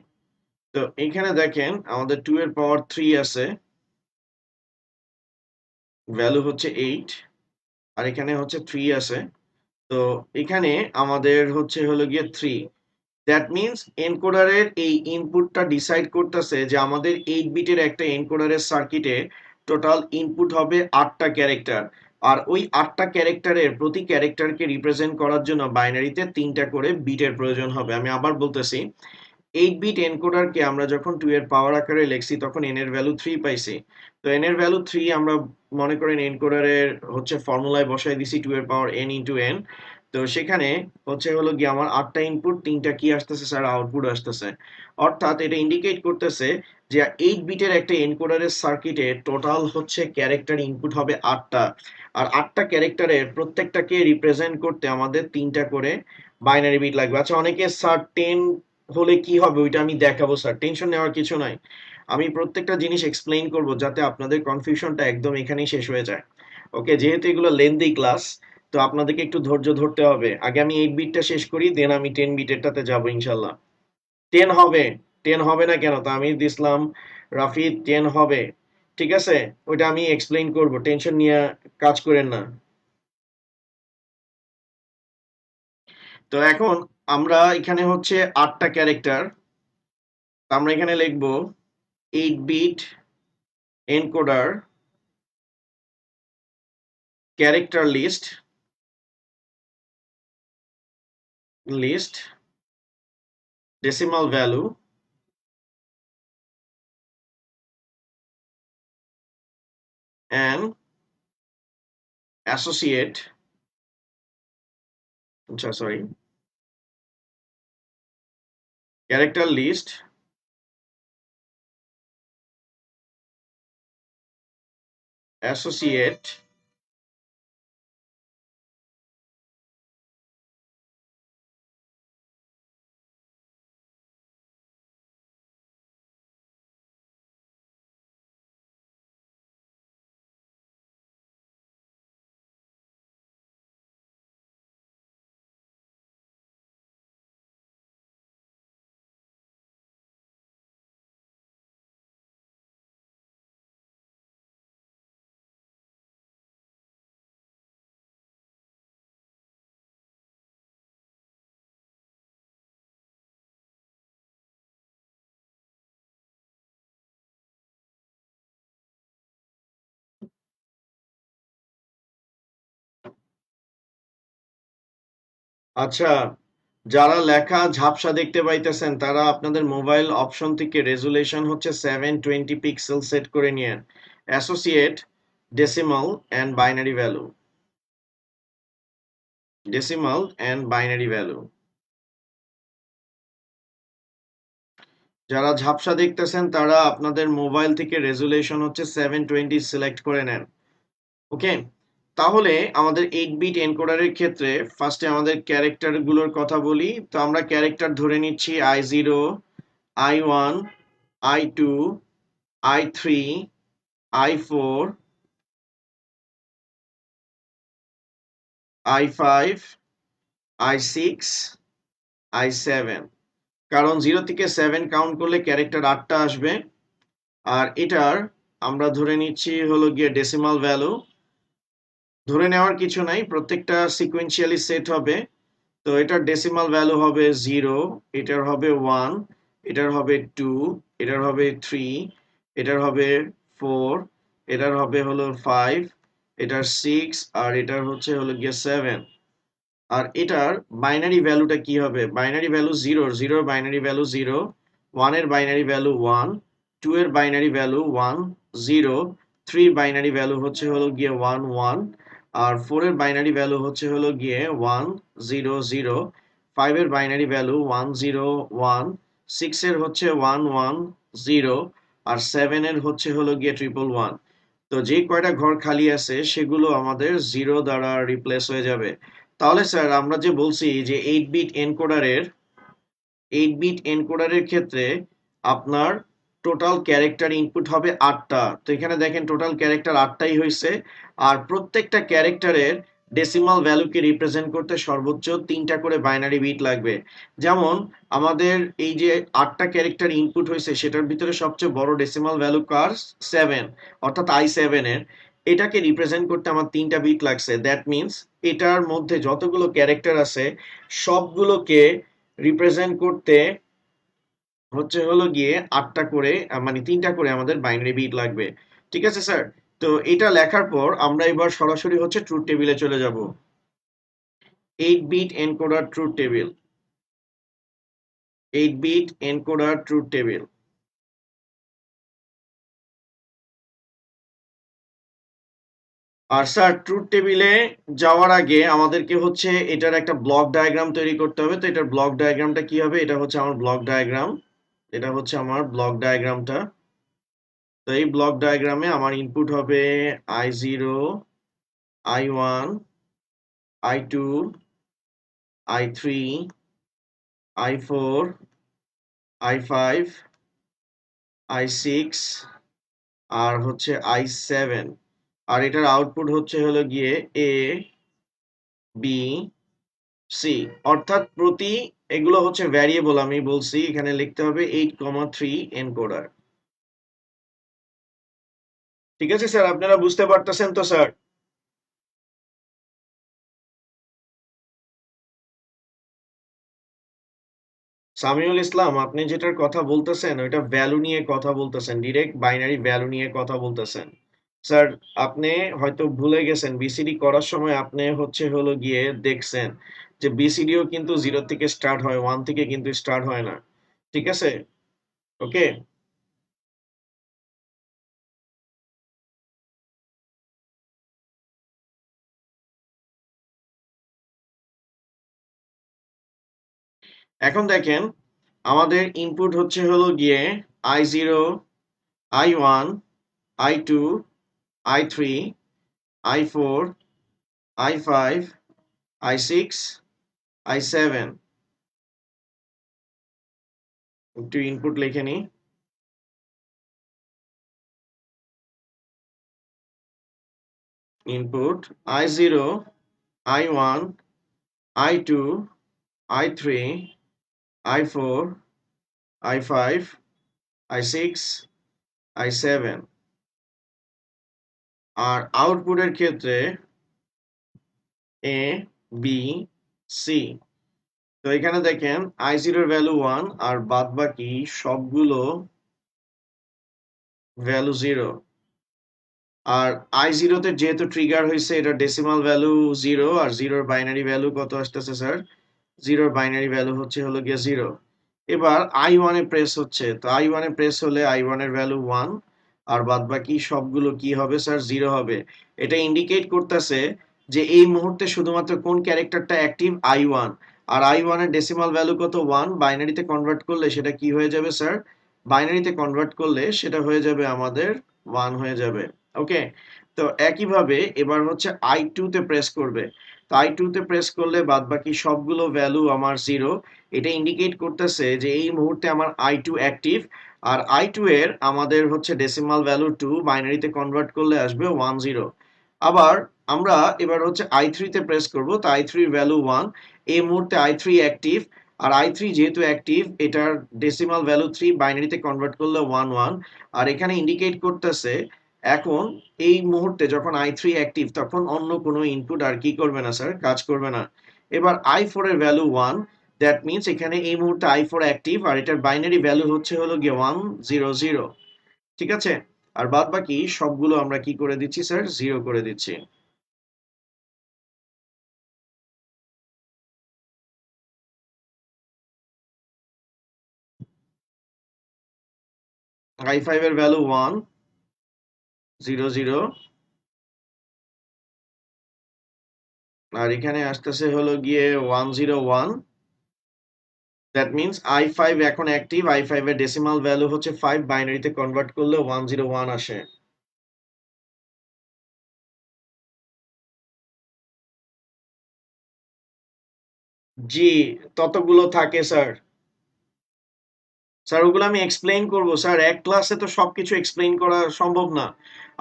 তো এখানে দেখেন আমাদের 2 এর পাওয়ার 3 আছে, ভ্যালু হচ্ছে 8, আর এখানে হচ্ছে 3 আছে। তো এখানে আমাদের হচ্ছে হলো গিয়ে 3। দ্যাট মিন্স এনকোডারের এই ইনপুটটা ডিসাইড করতেছে যে আমাদের 8 বিটের একটা এনকোডারের সার্কিটে টোটাল ইনপুট হবে 8টা ক্যারেক্টার। আর ওই 8টা ক্যারেক্টারের প্রতি ক্যারেক্টারকে রিপ্রেজেন্ট করার জন্য বাইনারিতে 3টা করে বিটের প্রয়োজন হবে। আমি আবার বলতেছি, 8 বিট এনকোডারকে আমরা যখন 2 এর পাওয়ার আকারে লিখছি তখন n এর ভ্যালু 3 পাইছি। তো n এর ভ্যালু 3 আমরা মনে করেন এনকোডারের হচ্ছে ফর্মুলায় বসাই দিছি 2 এর পাওয়ার n ইনটু n। তো সেখানে হচ্ছে হলো গিয়ে আমার 8টা ইনপুট, 3টা কি আসতেছে স্যার? আউটপুট আসতেছে। অর্থাৎ এটা ইন্ডিকেট করতেছে যে 8 বিটের একটা এনকোডারের সার্কিটে টোটাল হচ্ছে ক্যারেক্টার ইনপুট হবে 8টা। আর 8টা ক্যারেক্টারের প্রত্যেকটাকে রিপ্রেজেন্ট করতে আমাদের 3টা করে বাইনারি বিট লাগবে। আচ্ছা, অনেকে স্যার 10 হলে কি হবে ওইটা আমি দেখাবো স্যার, টেনশন নেওয়ার কিছু নাই। আমি প্রত্যেকটা জিনিস এক্সপ্লেইন করব যাতে আপনাদের কনফিউশনটা একদম এখানেই শেষ হয়ে যায়। ওকে, যেহেতু এগুলো লেন্দি ক্লাস, তো আপনাদেরকে একটু ধৈর্য ধরতে হবে। আগে আমি 8 বিটটা শেষ করি, দেন আমি 10 বিটেরটাতে যাবো ইনশাল্লাহ। 10 হবে। 10 হবে না কেন? তা আমি দিসলাম রাফি, 10 হবে। ঠিক আছে, ওইটা আমি এক্সপ্লেইন করব, টেনশন নিয়ে কাজ করেন না। তো এখন আমরা এখানে হচ্ছে 8টা ক্যারেক্টার, আমরা এখানে লিখবো 8 bit encoder character list decimal value and associate sorry character list associate আচ্ছা, যারা লেখা ঝাপসা দেখতে পাইতেছেন তারা আপনাদের মোবাইল অপশন থেকে রেজুলেশন হচ্ছে 720 পিক্সেল সেট করে নিয়েন। Associate decimal and binary value. Decimal and binary value. যারা ঝাপসা দেখতেছেন তারা আপনাদের মোবাইল থেকে রেজুলেশন হচ্ছে 720 সিলেক্ট করে নেন। ওকে, তাহলে আমাদের 8 বিট এনকোডারের ক্ষেত্রে ফার্স্টে আমাদের ক্যারেক্টার গুলোর কথা বলি। তো আমরা ক্যারেক্টার ধরে নিচ্ছি i0, i1, i2, i3, i4, i5, i6, i7। কারণ 0 থেকে 7 কাউন্ট করলে ক্যারেক্টার 8টা আসবে। আর এটার আমরা ধরে নিচ্ছি হলো গিয়ে ডেসিমাল ভ্যালু। ধরে নেওয়ার কিছু নাই, প্রত্যেকটা সিকোয়েন্সিয়ালি সেট হবে। তো এটার ডেসিমাল ভ্যালু হবে 0, এটার হবে 1, এটার হবে 2, এটার হবে 3, এটার হবে 4, এটার হবে হলো 5, এটার 6, আর এটার হচ্ছে হলো গিয়ে 7। আর এটার বাইনারি ভ্যালুটা কি হবে? বাইনারি ভ্যালু 0, 0 বাইনারি ভ্যালু 0, 1 এর বাইনারি ভ্যালু 1, 2 এর বাইনারি ভ্যালু 1, 0, 3 বাইনারি ভ্যালু হচ্ছে হলো গিয়ে 1, 1, আর 4 এর বাইনারি ভ্যালু হচ্ছে হলো গিয়ে 1, 0, 0, 5 এর বাইনারি ভ্যালু 1, 0, 1, 6 এর হচ্ছে 1, 1, 0, আর 7 এর হচ্ছে হলো গিয়ে 111। তো যে কয়টা ঘর খালি আছে সেগুলো আমাদের 0 দ্বারা রিপ্লেস হয়ে যাবে। তাহলে স্যার আমরা যে বলছি যে 8 বিট এনকোডারের ক্ষেত্রে আপনার টোটাল ক্যারেক্টার ইনপুট হবে 8টা। তো এখানে দেখেন টোটাল ক্যারেক্টার 8টাই হয়েছে। আর প্রত্যেকটা ক্যারেক্টারের ডেসিমাল ভ্যালুকে রিপ্রেজেন্ট করতে সর্বোচ্চ 3টা করে বাইনারি বিট লাগবে। যেমন আমাদের এই যে 8টা ক্যারেক্টার ইনপুট হয়েছে সেটার ভিতরে সবচেয়ে বড় ডেসিমাল ভ্যালু কার? 7, অর্থাৎ i7 এর। এটাকে রিপ্রেজেন্ট করতে আমার 3টা বিট লাগছে। দ্যাট মিনস এটার মধ্যে যতগুলো ক্যারেক্টার আছে সবগুলোকে রিপ্রেজেন্ট করতে হচ্ছে হলো গিয়ে 8টা করে, মানে 3টা করে আমাদের বাইনারি বিট লাগবে। ঠিক আছে স্যার? তো এটা লেখার পর আমরা এবার সরাসরি হচ্ছে ট্রুথ টেবিলে চলে যাব। 8 bit encoder truth table, 8 bit encoder truth table. আর স্যার ট্রুথ টেবিলে যাওয়ার আগে আমাদেরকে হচ্ছে এটার একটা ব্লক ডায়াগ্রাম তৈরি করতে হবে। তো এটার ব্লক ডায়াগ্রামটা কি হবে? এটা হচ্ছে আমার ব্লক ডায়াগ্রাম, এটা হচ্ছে আমার ব্লক ডায়াগ্রামটা। তো এই ব্লক ডায়াগ্রামে আমার ইনপুট হবে i0, i1, i2, i3, i4, i5, i6, আর হচ্ছে i7। আর এটার আউটপুট হচ্ছে হলো গিয়ে এ, বি, সি। অর্থাৎ প্রতি, এগুলো হচ্ছে ভ্যারিয়েবল, আমি বলছি এখানে লিখতে হবে 8,3 এনকোডার। ঠিক আছে স্যার, আপনারা বুঝতে পারতেছেন তো স্যার? সামিউল ইসলাম, আপনি যেটার কথা বলতেছেন ওইটা ভ্যালু নিয়ে কথা বলতেছেন, ডিরেক্ট বাইনারি ভ্যালু নিয়ে কথা বলতেছেন। স্যার আপনি হয়তো ভুলে গেছেন, বিসিডি করার সময় আপনি হচ্ছে হলো গিয়ে দেখছেন যে বিসিডিও কিন্তু 0 থেকে স্টার্ট হয়, 1 থেকে কিন্তু স্টার্ট হয় না। ঠিক আছে? ওকে, এখন দেখেন আমাদের ইনপুট হচ্ছে হলো গিয়ে i0, i1, i2, i3, i4, i5, i6, i7। একটু ইনপুট লিখে নিই। Input i0, i1, i2, i3, i4, i5, i6, i7। আর আউটপুটের ক্ষেত্রে এ, বি, সি। তো এখানে দেখেন i0 এর ভ্যালু 1 আর বাদ বাকি সবগুলো ভ্যালু 0। আর i0 তে যেহেতু ট্রিগার হয়েছে এটা ডেসিমাল ভ্যালু 0, আর 0 বাইনারি ভ্যালু কত আসতেছে স্যার? 0 বাইনারি ভ্যালু হচ্ছে হলো গিয়ে 0। এবার i1 এ প্রেস হচ্ছে, তো i1 এ প্রেস হলে i1 এর ভ্যালু 1 আর বাদ বাকি সবগুলো কি হবে স্যার? 0 হবে। এটা ইন্ডিকেট করতেছে যে এই মুহূর্তে শুধুমাত্র কোন ক্যারেক্টারটা অ্যাক্টিভ i1, আর i1 এর ডেসিমাল ভ্যালু কত 1, বাইনারিতে কনভার্ট করলে সেটা কি হয়ে যাবে স্যার, বাইনারিতে কনভার্ট করলে সেটা হয়ে যাবে আমাদের 1 হয়ে যাবে। ওকে, তো একইভাবে এবার হচ্ছে i2 তে প্রেস করবে, তো i2 তে প্রেস করলে বাদ বাকি সবগুলো ভ্যালু আমার জিরো, এটা ইন্ডিকেট করতেছে যে এই মুহূর্তে আমার i2 অ্যাক্টিভ, আর i2 এর আমাদের হচ্ছে ডেসিমাল ভ্যালু 2, বাইনারিতে কনভার্ট করলে আসবে 10। আবার আমরা এবার হচ্ছে i3 তে প্রেস করব, তো i3 এর ভ্যালু 1, এই মুহূর্তে i3 অ্যাক্টিভ, আর i3 যেহেতু অ্যাক্টিভ এটার ডেসিমাল ভ্যালু 3, বাইনারিতে কনভার্ট করলে 1 আর এখানে ইন্ডিকেট করতেছে এখন এই মুহূর্তে যখন i3 অ্যাক্টিভ তখন অন্য কোনো ইনপুট আর কি করবে না স্যার, কাজ করবে না। এবার i4 এর ভ্যালু 1, দ্যাট মিন্স এখানে এই মুহূর্তে i4 অ্যাক্টিভ আর এটার বাইনারি ভ্যালু হচ্ছে হলো গিয়ে 100। ঠিক আছে, আর বাদ বাকি সবগুলো আমরা কি করে দিচ্ছি স্যার, জিরো করে দিচ্ছি। i5 এর ভ্যালু 1, 0 আর এখানে আসতেছে হলো গিয়ে 101, দ্যাট মিন্স i5 এখন অ্যাক্টিভ, i5 এর ডেসিমাল ভ্যালু হচ্ছে 5, বাইনারিতে কনভার্ট করলে 101 আসে। জি, ততগুলো থাকে স্যার। স্যার ওগুলো আমি এক্সপ্লেইন করব স্যার, এক ক্লাসে তো সবকিছু এক্সপ্লেইন করা সম্ভব না।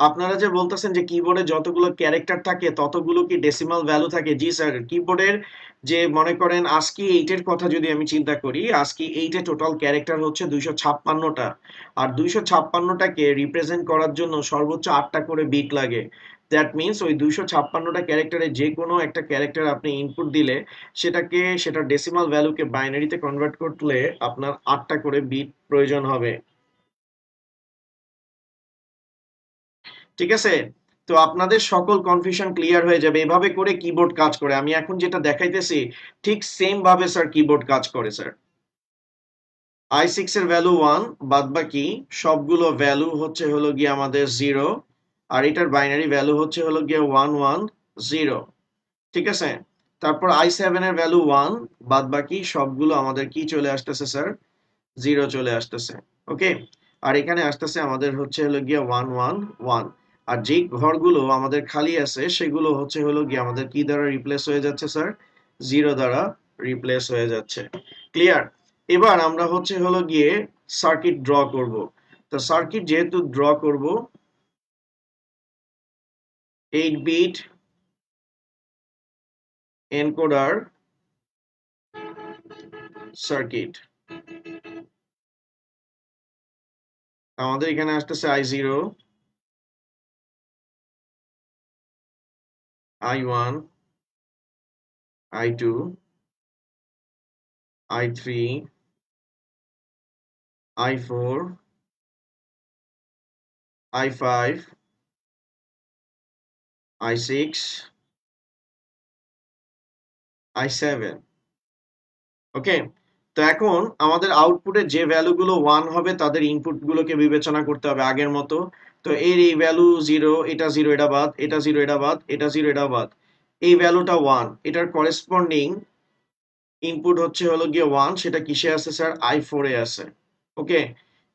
আপনারা যে বলতেছেন যে কিবোর্ডে যতগুলো ক্যারেক্টার থাকে ততগুলো কি ডেসিমাল ভ্যালু থাকে, জি স্যার, কিবোর্ডের যে মনে করেন আজকি 8 এর কথা যদি আমি চিন্তা করি, আজকি 8 এ টোটাল ক্যারেক্টার হচ্ছে 256টা, আর 256টাকে রিপ্রেজেন্ট করার জন্য সর্বোচ্চ 8টা করে বিট লাগে। দ্যাট মিন্স ওই 256টা ক্যারেক্টারে যে কোনো একটা ক্যারেক্টার আপনি ইনপুট দিলে সেটাকে সেটার ডেসিমাল ভ্যালুকে বাইনারিতে কনভার্ট করলে আপনার 8টা করে বিট প্রয়োজন হবে। ঠিক আছে, তো আপনাদের সকল কনফিউশন ক্লিয়ার হয়ে যাবে, এভাবে করে কিবোর্ড কাজ করে। আমি এখন যেটা দেখাইতেছি ঠিক সেম ভাবে স্যার কিবোর্ড কাজ করে স্যার। i6 এর ভ্যালু 1, বাদ বাকি সবগুলো ভ্যালু হচ্ছে হলো গিয়ে আমাদের 0, আর এটার বাইনারি ভ্যালু হচ্ছে হলো গিয়ে 110। ঠিক আছে, তারপর i7 এর ভ্যালু 1, বাদ বাকি সবগুলো আমাদের কি চলে আসতেছে স্যার, জিরো চলে আসতেছে। ওকে, আর এখানে আসতেছে আমাদের হচ্ছে হলো গিয়ে 111, আর যেই ঘরগুলো আমাদের খালি আছে সেগুলো হচ্ছে হলো গিয়ে আমাদের কি দ্বারা রিপ্লেস হয়ে যাচ্ছে স্যার, জিরো দ্বারা রিপ্লেস হয়ে যাচ্ছে। ক্লিয়ার, এবার আমরা হচ্ছে হলো গিয়ে সার্কিট ড্র করব। তো সার্কিট যেহেতু ড্র করব, 8 বিট এনকোডার সার্কিট, আমাদের এখানে আসতেছে i0, i1, i2, i3, i4, i5, i6, i7। ওকে, তো এখন আমাদের আউটপুটে যে ভ্যালুগুলো 1 হবে তাদের ইনপুটগুলোকে বিবেচনা করতে হবে আগের মতো। তো এর এই ভ্যালু 0, এটা 0, এটা বাদ, এটা 0, এটা বাদ, এটা 0, এটা বাদ, এই ভ্যালুটা 1, এটার করেসপন্ডিং ইনপুট হচ্ছে হলো গিয়ে 1, সেটা কিসে আছে স্যার, i4 এ আছে। ওকে,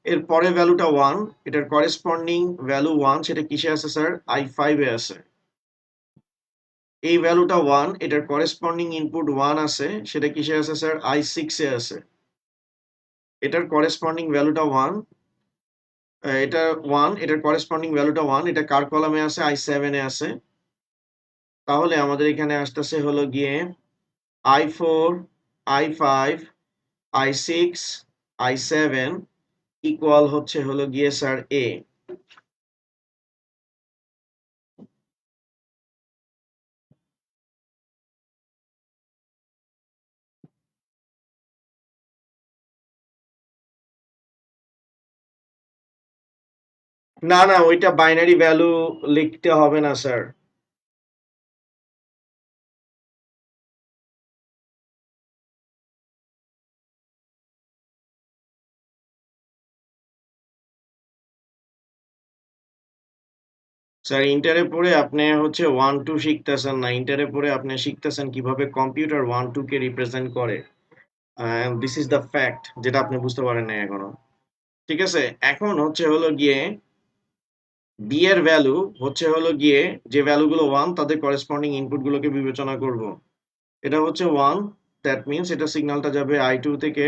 এর পরের ভ্যালুটা 1, এটার করেসপন্ডিং ভ্যালু 1, সেটা কিসে আছে স্যার, i5 এ আছে। এই ভ্যালুটা 1, এটার করেসপন্ডিং ইনপুট 1 আছে, সেটা কিসে আছে স্যার, i6 এ আছে। এটার করেসপন্ডিং ভ্যালুটা 1, এটা 1, এটার করেসপন্ডিং ভ্যালুটা 1, এটা কার কলামে আছে, i7 এ আছে। তাহলে আমাদের এখানে আসতেছে হলো গিয়ে i4, i5, i6, i7 equal হচ্ছে হলো গিয়ে স্যার a। না না, ওইটা বাইনারি ভ্যালু লিখতে হবে না স্যার। স্যার ইন্টারে পড়ে আপনি হচ্ছে 1 2 শিখতেছেন না, ইন্টারে পড়ে আপনি শিখতেছেন কিভাবে কম্পিউটার 1 2 কে রিপ্রেজেন্ট করে। দিস ইজ দ্য ফ্যাক্ট, যেটা আপনি বুঝতে পারেন না এখনো। ঠিক আছে, এখন হচ্ছে হলো গিয়ে বি এর ভ্যালু হচ্ছে হলো গিয়ে যে ভ্যালুগুলো 1 তাদের করেসপন্ডিং ইনপুট গুলোকে বিবেচনা করব। এটা হচ্ছে 1, দ্যাট মিনস এটা সিগন্যালটা যাবে I2 থেকে,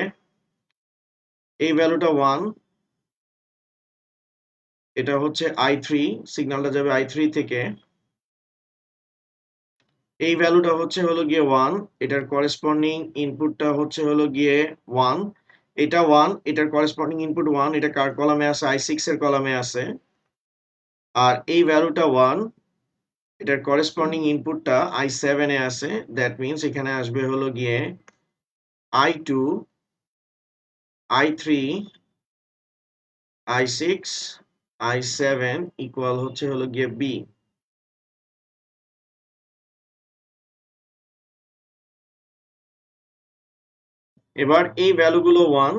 এই ভ্যালুটা 1, এটা হচ্ছে I3, সিগন্যালটা যাবে I3 থেকে, এই ভ্যালুটা হচ্ছে হলো গিয়ে 1, এটার করেসপন্ডিং ইনপুটটা হচ্ছে হলো গিয়ে 1, এটা 1, এটার করেসপন্ডিং ইনপুট 1, এটা কার কলামে আছে? I6 এর কলামে আছে। আর এই ভ্যালুটা 1, এটার করেসপন্ডিং ইনপুটটা I7 এ আছে, দ্যাট মিনস এখানে আসবে হলো গিয়ে I2, I3, I6, I7 equal হচ্ছে হলো গিয়ে B। এবার এই ভ্যালুগুলো 1,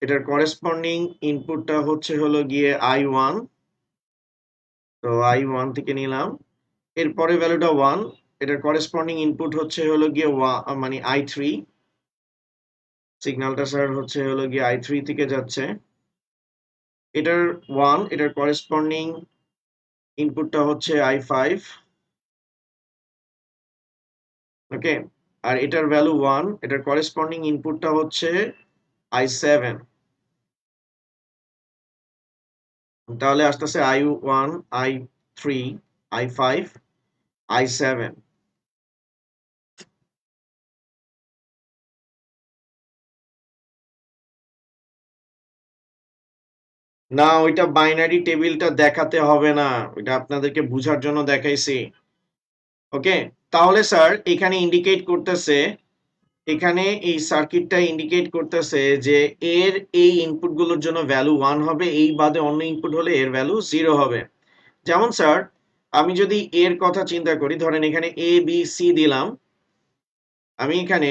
এটার করেসপন্ডিং ইনপুটটা হচ্ছে হলো গিয়ে I1, তো I1 থেকে নিলাম। এরপরে ভ্যালুটা 1, এটার করেসপন্ডিং ইনপুট হচ্ছে হলো গিয়ে মানে I3, সিগন্যালটা স্যার হচ্ছে হলো গিয়ে I3 থেকে যাচ্ছে। এটার 1, এটার করেসপন্ডিং ইনপুটটা হচ্ছে I5, ওকে। আর এটার ভ্যালু 1, এটার করেসপন্ডিং ইনপুটটা হচ্ছে I7, তাহলে আসতেছে I1, I3, I5, I7। না, ওইটা বাইনারি টেবিলটা দেখাতে হবে না, ওইটা আপনাদেরকে বুঝার জন্য দেখাইছি। ওকে, তাহলে স্যার এখানে ইন্ডিকেট করতেছে, এখানে এই সার্কিটটা ইন্ডিকেট করতেছে যে এর এই ইনপুটগুলোর জন্য ভ্যালু 1 হবে, এই বাদে অন্য ইনপুট হলে এর ভ্যালু 0 হবে। যেমন স্যার আমি যদি এর কথা চিন্তা করি, ধরেন এখানে এ বি সি দিলাম, আমি এখানে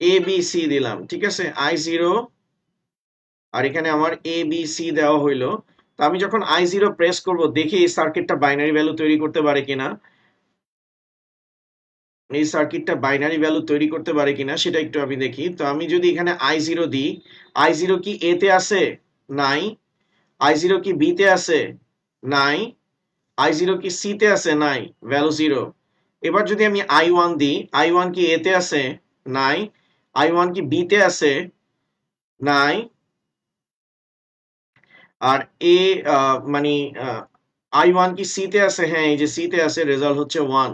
এ বি সি দিলাম, ঠিক আছে, I0, আর এখানে আমার এ বি সি দেওয়া হইলো। তো আমি যখন I0 প্রেস করব, দেখি এই সার্কিটটা বাইনারি ভ্যালু তৈরি করতে পারে কিনা, এই সার্কিটটা বাইনারি ভ্যালু তৈরি করতে পারে কিনা সেটা একটু আমি দেখি। তো আমি যদি এখানে I0 দিই, I0 কি এ তে আছে? নাই। I0 কি বি তে আছে? নাই। I0 কি সি তে আছে? নাই, ভ্যালু 0। এবার যদি আমি I1 দিই, I1 কি এ তে আছে? নাই। I1 কি বি তে আছে? নাই। আর এ মানে I1 কি সি তে আছে? হ্যাঁ, এই যে সি তে আছে, রেজাল্ট হচ্ছে 1।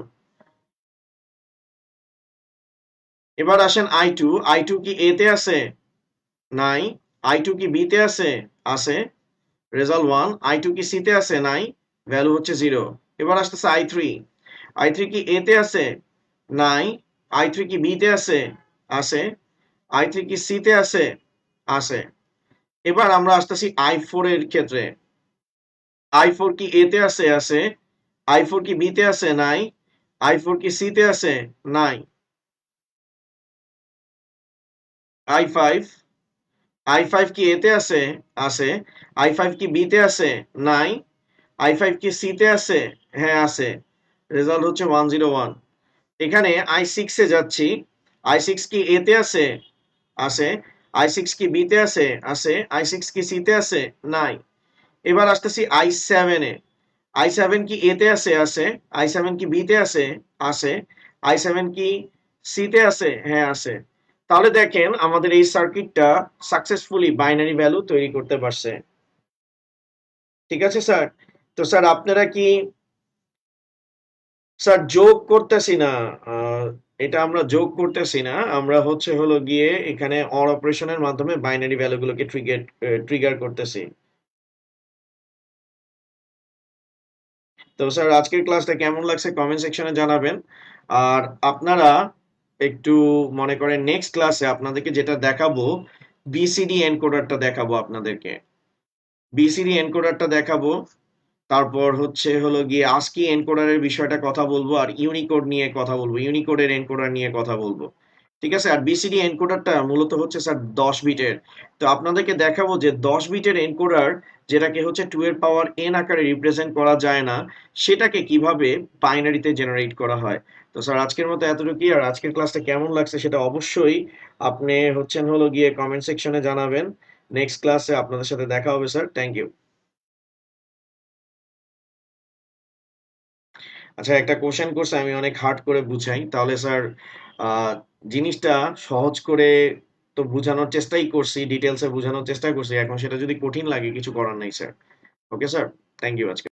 এবার আসেন I2, I2 কি এ তে আছে? নাই। I2 কি বি তে আছে? আছে, রেজাল্ট 1। I2 কি সি তে আছে? নাই, ভ্যালু হচ্ছে 0। এবার আসতেছে I3, I3 কি এ তে আছে? নাই। I3 কি বি তে আছে? আছে। I3 কি সি তে আছে? আছে। এবার আমরা আসতেছি I4 এর ক্ষেত্রে। I4 কি এ তে আছে? আছে। I4 কি বি তে আছে? নাই। I4 কি সি তে আছে? নাই। I5, I5 কি এ তে আছে? আছে। I5 কি বি তে আছে? নাই। I5 কি সি তে আছে? হ্যাঁ, আছে, রেজাল্ট হচ্ছে 101। এখানে I6 এ যাচ্ছি, I6 কি এ তে আছে? আছে। I6 কি বি তে আছে? আছে। I6 কি সি তে আছে? নাই। এবার আসতেছি I7 এ, I7 কি এ তে আছে? আছে। I7 কি বি তে আছে? আছে। I7 কি সি তে আছে? হ্যাঁ, আছে। তাহলে দেখেন আমাদের এই সার্কিটটা সাকসেসফুলি বাইনারি ভ্যালু তৈরি করতে পারছে। ঠিক আছে স্যার? তো স্যার আপনারা কি, স্যার যোগ করতেছি না, এটা আমরা যোগ করতেছি না, আমরা হচ্ছে হলো গিয়ে এখানে অর অপারেশনের মাধ্যমে বাইনারি ভ্যালুগুলোকে ট্রিগার করতেছি। তো স্যার আজকের ক্লাসটা কেমন লাগছে কমেন্ট সেকশনে জানাবেন। আর আপনারা একটু মনে করেন নেক্সট ক্লাসে আপনাদেরকে যেটা দেখাবো, বিসিডি এনকোডারটা দেখাবো আপনাদেরকে, বিসিডি এনকোডারটা দেখাবো। তারপর হচ্ছে হলো গিয়ে আস্কি এনকোডারের বিষয়টা কথা বলবো, আর ইউনিকোড নিয়ে কথা বলবো, ইউনিকোডের এনকোডার নিয়ে কথা বলবো। ঠিক আছে? আর বিসিডি এনকোডারটা মূলত হচ্ছে স্যার 10 বিটের। তো আপনাদেরকে দেখাবো যে 10 বিটের এনকোডার যেটাকে হচ্ছে 2 এর পাওয়ার n আকারে রিপ্রেজেন্ট করা যায় না, সেটাকে কিভাবে বাইনারিতে জেনারেট করা হয়। তো স্যার আজকের মতো এতটুকুই। আর আজকের ক্লাসটা কেমন লাগছে সেটা অবশ্যই আপনি হলো গিয়ে কমেন্ট সেকশনে জানাবেন। নেক্সট ক্লাসে আপনাদের সাথে দেখা হবে স্যার। Thank you. আচ্ছা, একটা কোশ্চেন করছে আমি অনেক হার্ড করে বুঝাই, তাহলে স্যার আহ, জিনিসটা সহজ করে তো বোঝানোর চেষ্টাই করছি, ডিটেলসে বোঝানোর চেষ্টা করছি, এখন সেটা যদি কঠিন লাগে কিছু করার নাই sir. Okay sir, thank you আজকে।